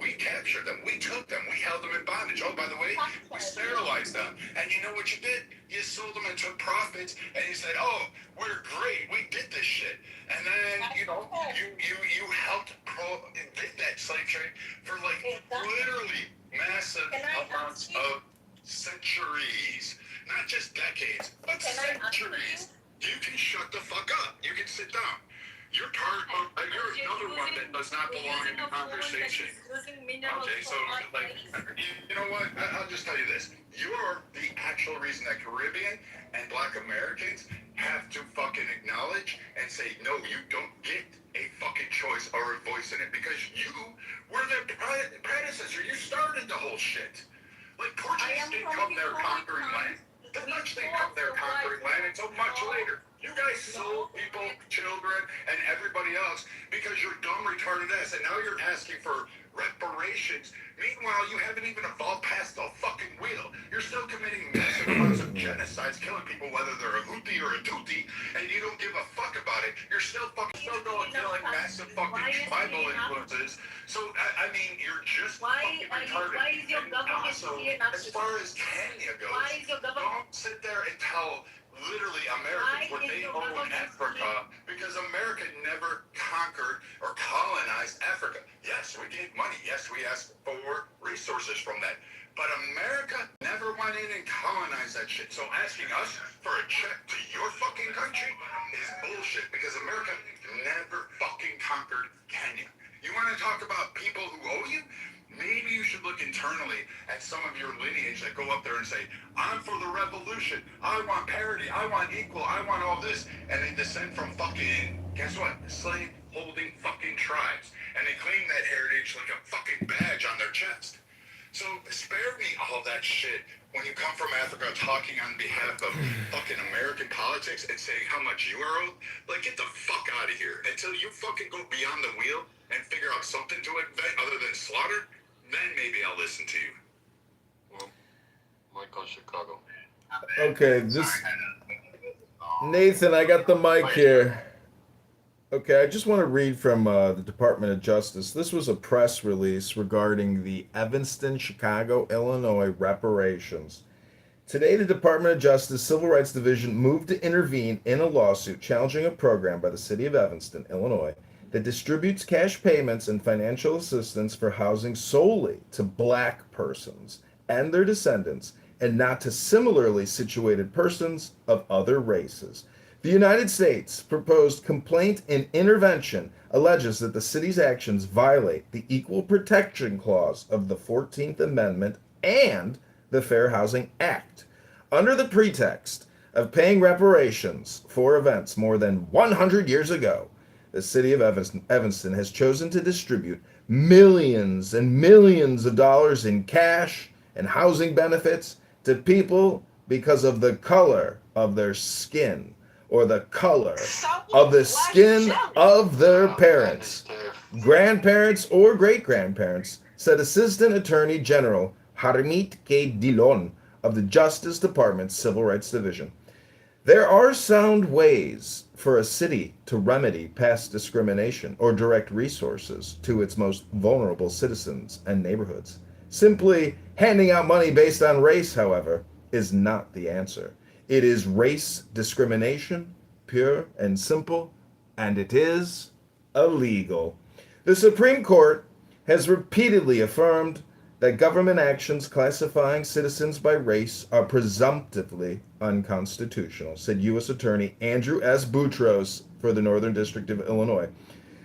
[SPEAKER 9] we captured them. We took them. We held them in bondage. Oh, by the way, we sterilized them. And you know what you did? You sold them and took profits. And you said, oh, we're great. We did this shit. And then, you helped did that slave trade for literally massive amounts of centuries. Not just decades, but centuries. You can shut the fuck up. You can sit down. You're another one that does not belong in the conversation. Okay, so you know what? I'll just tell you this. You're the actual reason that Caribbean and Black Americans have to fucking acknowledge and say, no, you don't get a fucking choice or a voice in it because you were the predecessor. You started the whole shit. Portuguese didn't come there conquering land. The Dutch didn't come there conquering land until much later. You guys sold people, children, and everybody else because you're dumb, retarded ass, and now you're asking for reparations. Meanwhile, you haven't even evolved past the fucking wheel. You're still committing massive amounts of genocides, killing people, whether they're a Houthi or a Tutsi, and you don't give a fuck about it. You're still going killing massive fucking tribal influences. So, you're just fucking retarded. And also, as far as Kenya goes, don't sit there and tell literally Americans what they own Africa because America never conquered or colonized Africa. Yes, we gave money. Yes, we asked for resources from that. But America never went in and colonized that shit. So asking us for a check to your fucking country is bullshit because America never fucking conquered Kenya. You want to talk about people who owe you? Maybe you should look internally at some of your lineage that go up there and say, I'm for the revolution. I want parity. I want equal. I want all this. And they descend from fucking, guess what? Slave-holding fucking tribes. And they claim that heritage like a fucking badge on their chest. So spare me all that shit when you come from Africa talking on behalf of fucking American politics and saying how much you are owed. Get the fuck out of here. Until you fucking go beyond the wheel and figure out something to it other than slaughter, then maybe I'll listen to you.
[SPEAKER 6] Well, Michael, Chicago.
[SPEAKER 2] Okay, this Nathan, I got the mic here. Okay, I just want to read from the Department of Justice. This was a press release regarding the Evanston, Chicago, Illinois reparations. Today, the Department of Justice Civil Rights Division moved to intervene in a lawsuit challenging a program by the city of Evanston, Illinois, that distributes cash payments and financial assistance for housing solely to black persons and their descendants, and not to similarly situated persons of other races. The United States proposed complaint and intervention alleges that the city's actions violate the Equal Protection Clause of the 14th Amendment and the Fair Housing Act, under the pretext of paying reparations for events more than 100 years ago. The city of Evanston has chosen to distribute millions and millions of dollars in cash and housing benefits to people because of the color of their skin or the color of the skin of their parents, grandparents, or great-grandparents, said Assistant Attorney General Harmeet K. Dillon of the Justice Department's Civil Rights Division. There are sound ways for a city to remedy past discrimination or direct resources to its most vulnerable citizens and neighborhoods. Simply handing out money based on race, however, is not the answer. It is race discrimination, pure and simple, and it is illegal. The Supreme Court has repeatedly affirmed that government actions classifying citizens by race are presumptively unconstitutional, said U.S. Attorney Andrew S. Boutros for the Northern District of Illinois.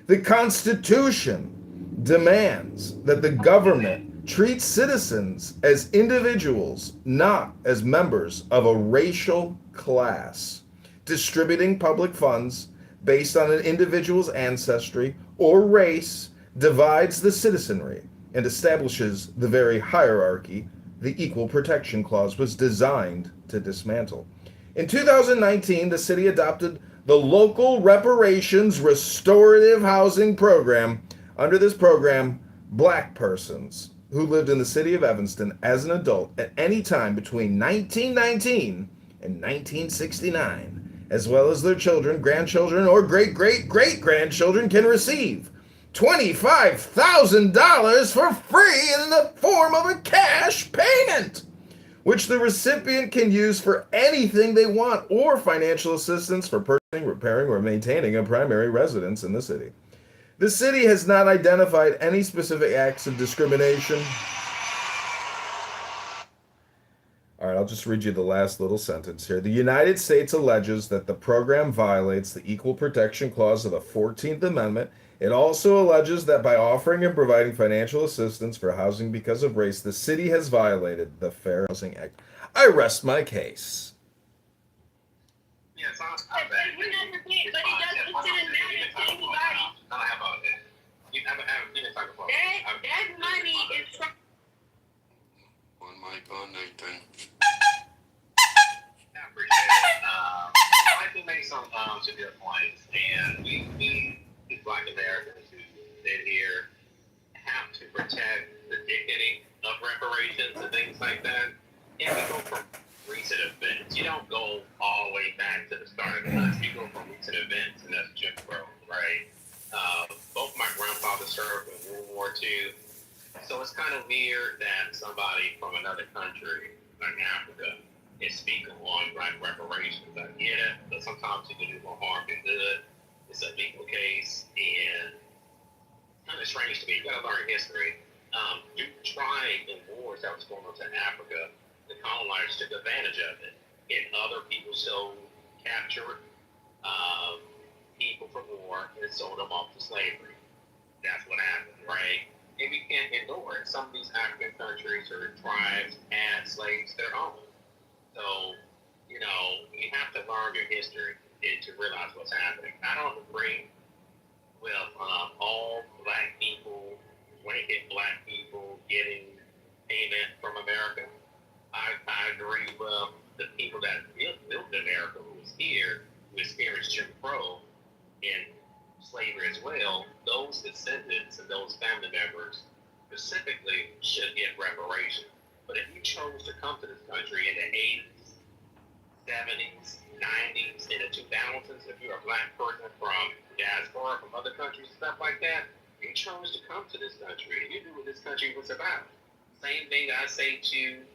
[SPEAKER 2] The Constitution demands that the government treats citizens as individuals, not as members of a racial class. Distributing public funds based on an individual's ancestry or race divides the citizenry and establishes the very hierarchy the Equal Protection Clause was designed to dismantle. In 2019, the city adopted the Local Reparations Restorative Housing Program. Under this program, black persons who lived in the city of Evanston as an adult at any time between 1919 and 1969, as well as their children, grandchildren, or great-great-great-grandchildren, can receive $25,000 for free in the form of a cash payment, which the recipient can use for anything they want, or financial assistance for purchasing, repairing, or maintaining a primary residence in the city. The city has not identified any specific acts of discrimination. All right, I'll just read you the last little sentence here. The United States alleges that the program violates the Equal Protection Clause of the 14th Amendment. It also alleges that by offering and providing financial assistance for housing because of race, the city has violated the Fair Housing Act. I rest my case.
[SPEAKER 1] Yeah, it's not
[SPEAKER 11] But it doesn't matter to anybody. That money is from.
[SPEAKER 6] One mic on Nathan.
[SPEAKER 1] I appreciate it. I like to make some severe points, and we as Black Americans who live here have to protect the dignity of reparations and things like that. And we go from recent events. You don't go all the way back to the start of the country. You go from recent events, and that's Jim Crow, right? Both my grandfathers served in World War II. So it's kind of weird that somebody from another country, like Africa, is speaking on black reparations. I get it, but sometimes you can do more harm than good. It's a legal case, and it's kind of strange to me. You got to learn history. You trying in wars that was going on in Africa, the colonizers took advantage of it, and other people so captured people for war and sold them off to slavery. That's what happened, right? And we can't ignore it. Some of these African countries or tribes had slaves their own. So, you have to learn your history and to realize what's happening. I don't agree with all black people, blanket black people getting payment from America. I agree with the people that built America, who was here, who experienced Jim Crow and slavery as well. Those descendants and those family members specifically should get reparations. But if you chose to come to this country in the 80s
[SPEAKER 12] 70s, 90s, and the 2000s, if you're a black person from diaspora, from other countries, stuff like that, you chose to come to this country. You knew what this country was about. Same thing I say to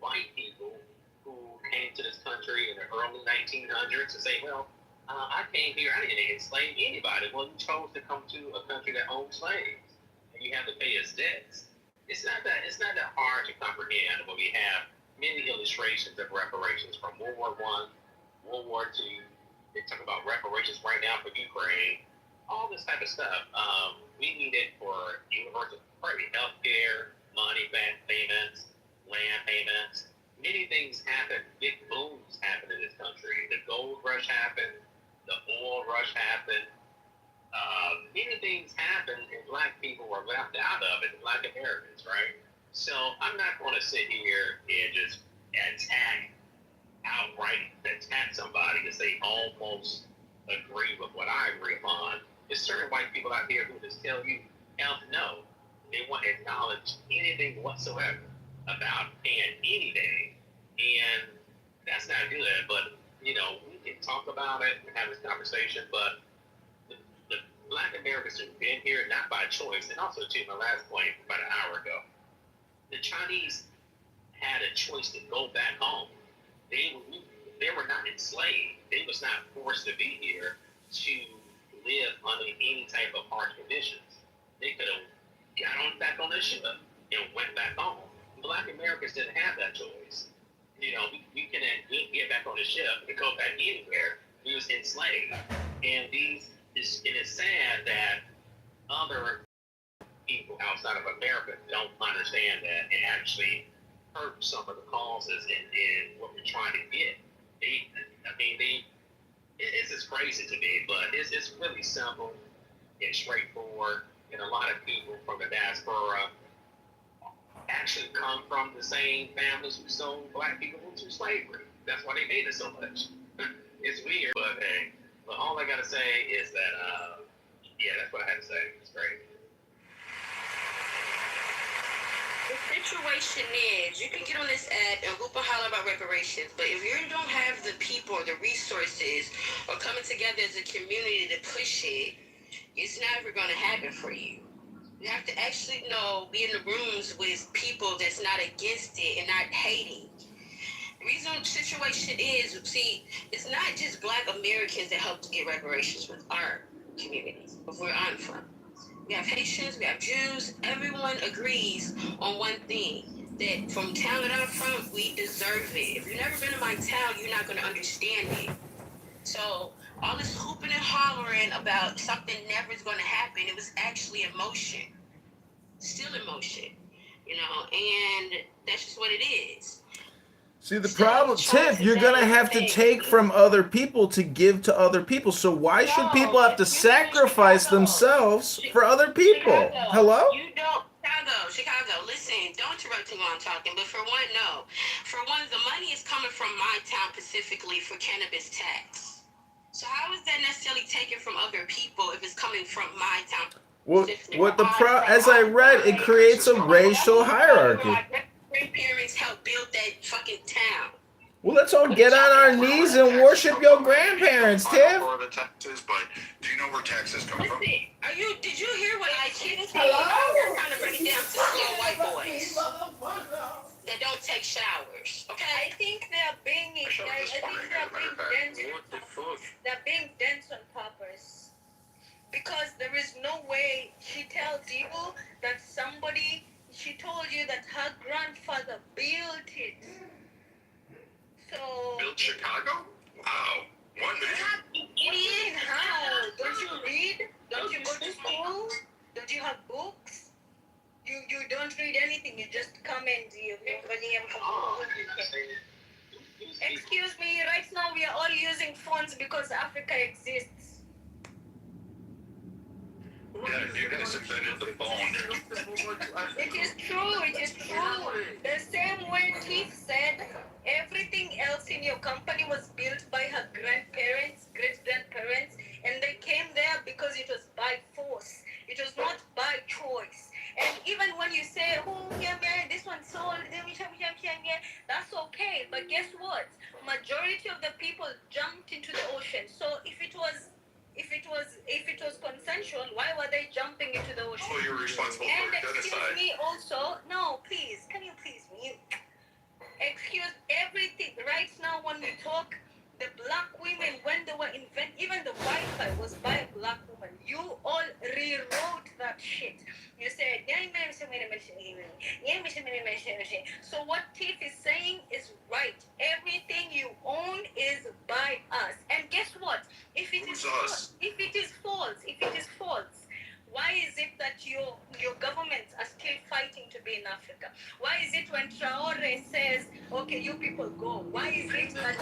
[SPEAKER 12] white people who came to this country in the early 1900s and say, well, I came here, I didn't enslave anybody. Well, you chose to come to a country that owned slaves, and you have to pay its debts. It's not that hard to comprehend when we have many illustrations of reparations from World War I, World War II. They talk about reparations right now for Ukraine. All this type of stuff. We need it for universal health care, money back payments, land payments. Many things happen. Big booms happen in this country. The gold rush happened. The oil rush happened. Many things happened, and black people were left out of it. Black Americans, right? So I'm not going to sit here and just outright attack somebody to say almost agree with what I agree upon. There's certain white people out here who just tell you, hell no. They won't acknowledge anything whatsoever about paying anything. And that's not good. But, we can talk about it and have this conversation. But the black Americans who've been here, not by choice, and also, to my last point, about an hour ago, the Chinese had a choice to go back home. They were not enslaved. They was not forced to be here to live under any type of harsh conditions. They could have got back on the ship and went back home. Black Americans didn't have that choice. We can get back on the ship and go back anywhere. We was enslaved. And it is sad that other people outside of America don't understand that and actually hurt some of the causes in what we're trying to get. It's just crazy to me, but it's really simple and straightforward. And a lot of people from the diaspora actually come from the same families who sold black people into slavery. That's why they made it so much. It's weird, but hey. But all I gotta say is that, that's what I had to say. It's great.
[SPEAKER 11] The situation is, you can get on this app and whoop and holler about reparations, but if you don't have the people or the resources or coming together as a community to push it, it's never going to happen for you. You have to actually be in the rooms with people that's not against it and not hating. The reason the situation is, see, it's not just black Americans that help to get reparations with our communities, of where I'm from. We have Haitians, we have Jews. Everyone agrees on one thing, that from town that I'm from, we deserve it. If you've never been to my town, you're not going to understand it. So all this hooping and hollering about something never is going to happen, it was actually emotion. Still emotion, and that's just what it is.
[SPEAKER 2] See, the problem, Tiff, you're going to have to take from other people to give to other people. So why should people have to sacrifice themselves for other people? Hello?
[SPEAKER 11] You don't. Chicago, listen, don't interrupt me while I'm talking, but for one, no. For one, the money is coming from my town specifically for cannabis tax. So how is that necessarily taken from other people if it's coming from my town?
[SPEAKER 2] As I read, it creates a racial hierarchy.
[SPEAKER 11] My grandparents helped build that fucking town.
[SPEAKER 2] Well, let's all get on our knees and worship your grandparents, Tiff.
[SPEAKER 9] But do you know where taxes come from?
[SPEAKER 11] Did you hear what I said? I'm trying to break it down to slow white boys that don't take showers. Okay?
[SPEAKER 8] I think they're being dense on purpose. Because there is no way she tells you that she told you that her grandfather built it. So.
[SPEAKER 9] Built Chicago? Wow. One man?
[SPEAKER 8] Idiot, how? Don't you read? Don't you go to school? Don't you have books? You don't read anything, you just come and excuse me, right now we are all using phones because Africa exists.
[SPEAKER 9] Yeah, you guys invented the phone.
[SPEAKER 8] It is true. The same way Keith said, everything else in your company was built by her grandparents, great-grandparents, and they came there because it was by force. It was not by choice. And even when you say, oh, yeah, man, this one's sold, that's okay. But guess what? majority of the people jumped into the ocean. So if it was consensual, why were they jumping into the ocean?
[SPEAKER 9] Oh, you're responsible
[SPEAKER 8] And
[SPEAKER 9] for
[SPEAKER 8] excuse
[SPEAKER 9] genocide.
[SPEAKER 8] me also, no, please, can you please mute? Excuse everything. Right now, when we talk, the black women, when they were invented, even the Wi-Fi was by a black woman. You all rewrote that shit. You said, so what Tiff is saying is right. Everything you own is by us. And guess what? If it is false, why is it that your governments are still fighting to be in Africa? Why is it when Traore says, okay, you people go? Why is it that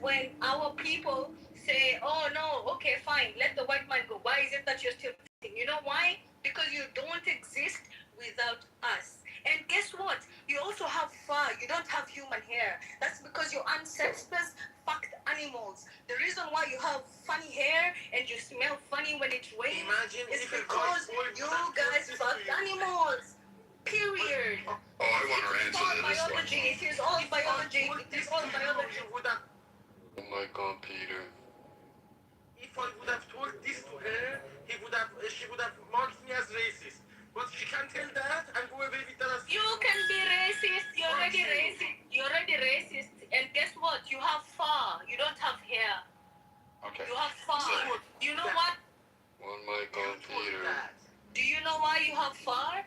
[SPEAKER 8] when our people say, oh no, okay, fine, let the white man go? Why is it that you're still fighting? You know why? Because you don't exist without us. And guess what? You also have fur. You don't have human hair. That's because your ancestors fucked animals. The reason why you have funny hair and you smell funny when it rains is because you guys fucked animals. Period.
[SPEAKER 9] Oh, I want to answer to this one.
[SPEAKER 8] It is all biology. It is all biology.
[SPEAKER 6] Oh my God, Peter.
[SPEAKER 13] If I would have told this to her, she would have marked me as racist. But she can't tell that and go away with that.
[SPEAKER 8] You can be racist. You're already racist. You're already racist. And guess what? You have fur. You don't have hair.
[SPEAKER 9] Okay.
[SPEAKER 8] You have fur. You know what?
[SPEAKER 6] Oh my God, Peter.
[SPEAKER 8] Do you know why you have fur?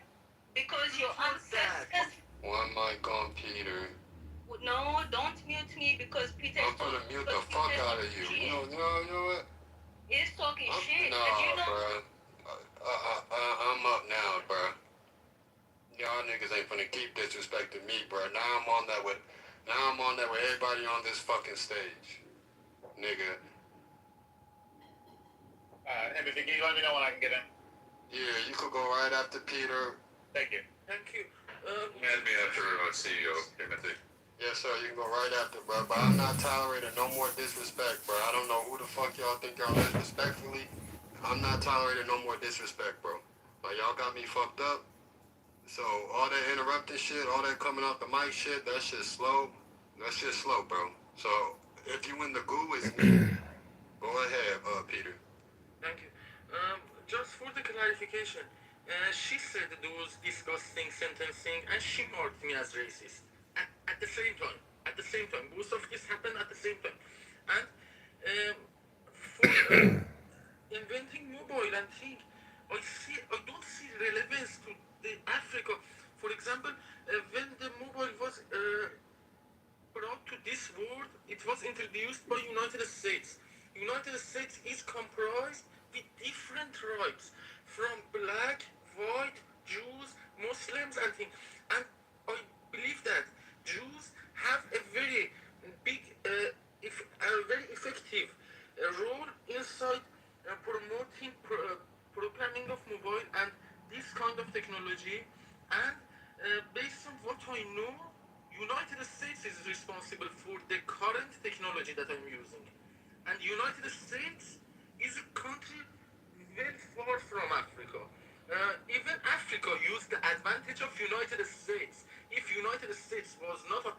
[SPEAKER 8] Because your ancestors.
[SPEAKER 6] Oh my God, Peter.
[SPEAKER 8] No, don't mute me because Peter.
[SPEAKER 6] I'm gonna mute the fuck out of you. You know what?
[SPEAKER 8] He's talking shit.
[SPEAKER 6] Nah,
[SPEAKER 8] and you know,
[SPEAKER 6] bro. I'm up now, bro. Y'all niggas ain't finna keep disrespecting me, bro. Now I'm on that with everybody on this fucking stage, nigga.
[SPEAKER 12] Timothy, can you let me know when I can get in?
[SPEAKER 6] Yeah, you could go right after Peter.
[SPEAKER 12] Thank you.
[SPEAKER 13] Thank you.
[SPEAKER 9] Add me after CEO, Timothy.
[SPEAKER 6] Yes, sir, you can go right after, bro. But I'm not tolerating no more disrespect, bro. I don't know who the fuck y'all think y'all is respectfully. I'm not tolerating no more disrespect, bro. Like, y'all got me fucked up. So, all that interrupting shit, all that coming off the mic shit, that shit's slow. That shit's slow, bro. So, if you in the goo, it's me. Go ahead, Peter.
[SPEAKER 13] Thank you. Just for the clarification, she said those disgusting sentencing and she marked me as racist. At the same time. Both of this happened at the same time. And for inventing mobile and thing, I don't see relevance to the Africa. For example, when the mobile was brought to this world, it was introduced by United States. United States is comprised with different tribes, from black, white, Jews, Muslims, and things. And I believe that Jews have a very big, very effective role inside promoting programming of mobile and this kind of technology. And based on what I know, United States is responsible for the current technology that I'm using. And United States is a country very far from Africa. Even Africa used the advantage of United States. If United States was not a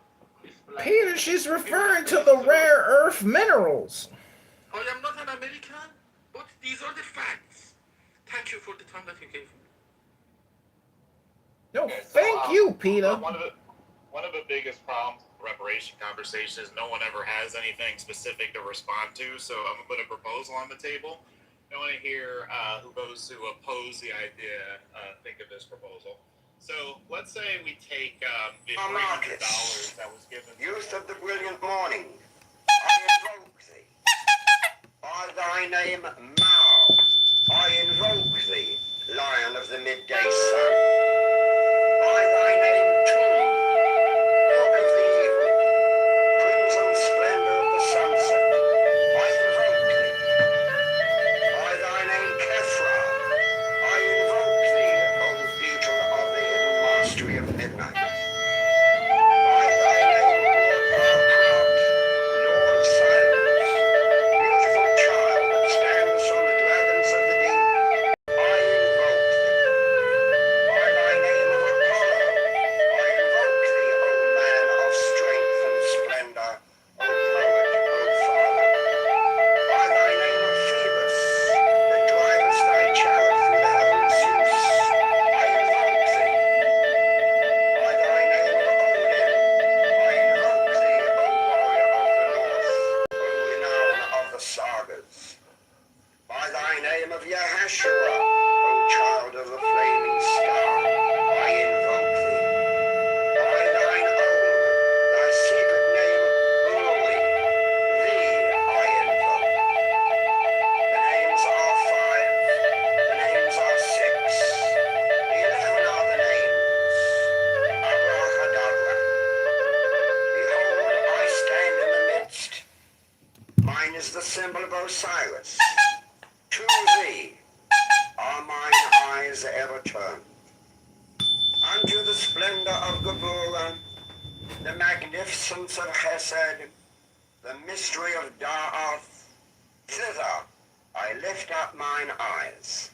[SPEAKER 2] Peter, she's referring to the rare earth minerals.
[SPEAKER 13] I am not an American, but these are the facts. Thank you for the time that you gave me.
[SPEAKER 2] No, thank you, Peter.
[SPEAKER 12] One of the biggest problems with reparation conversation is no one ever has anything specific to respond to. So I'm gonna put a proposal on the table. I want to hear those who oppose the idea think of this proposal. So let's say we take the $300 that was given.
[SPEAKER 10] Youth of the brilliant morning, I invoke thee. By thy name, Mao, I invoke thee, lion of the midday sun. By thy name, Tum, rock of the evening, crimson splendor of the sunset, I invoke thee. By thy name, Kethra, I invoke thee, O beetle of the hidden mastery of midnight. By thy name, Lord Barkrat, Lord of silence, beautiful child that stands on the dragons of the deep, I invoke thee. symbol of Osiris. To thee are mine eyes ever turned. Unto the splendor of Gabura, the magnificence of Hesed, the mystery of Da'ath, thither I lift up mine eyes.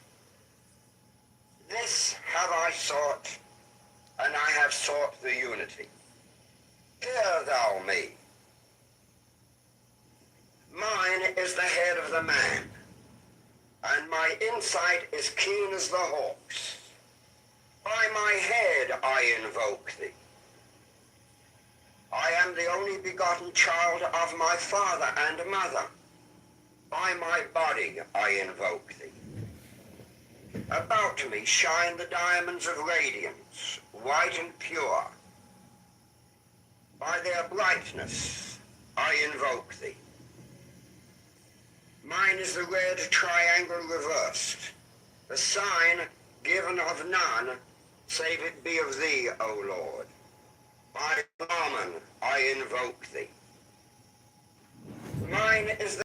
[SPEAKER 10] This have I sought, and I have sought the unity. Hear thou me. Mine is the head of the man, and my insight is keen as the hawk's. By my head I invoke thee. I am the only begotten child of my father and mother. By my body I invoke thee. About me shine the diamonds of radiance, white and pure. By their brightness I invoke thee. Mine is the red triangle reversed, the sign given of none, save it be of thee, O Lord. By Brahman I invoke thee. Mine is the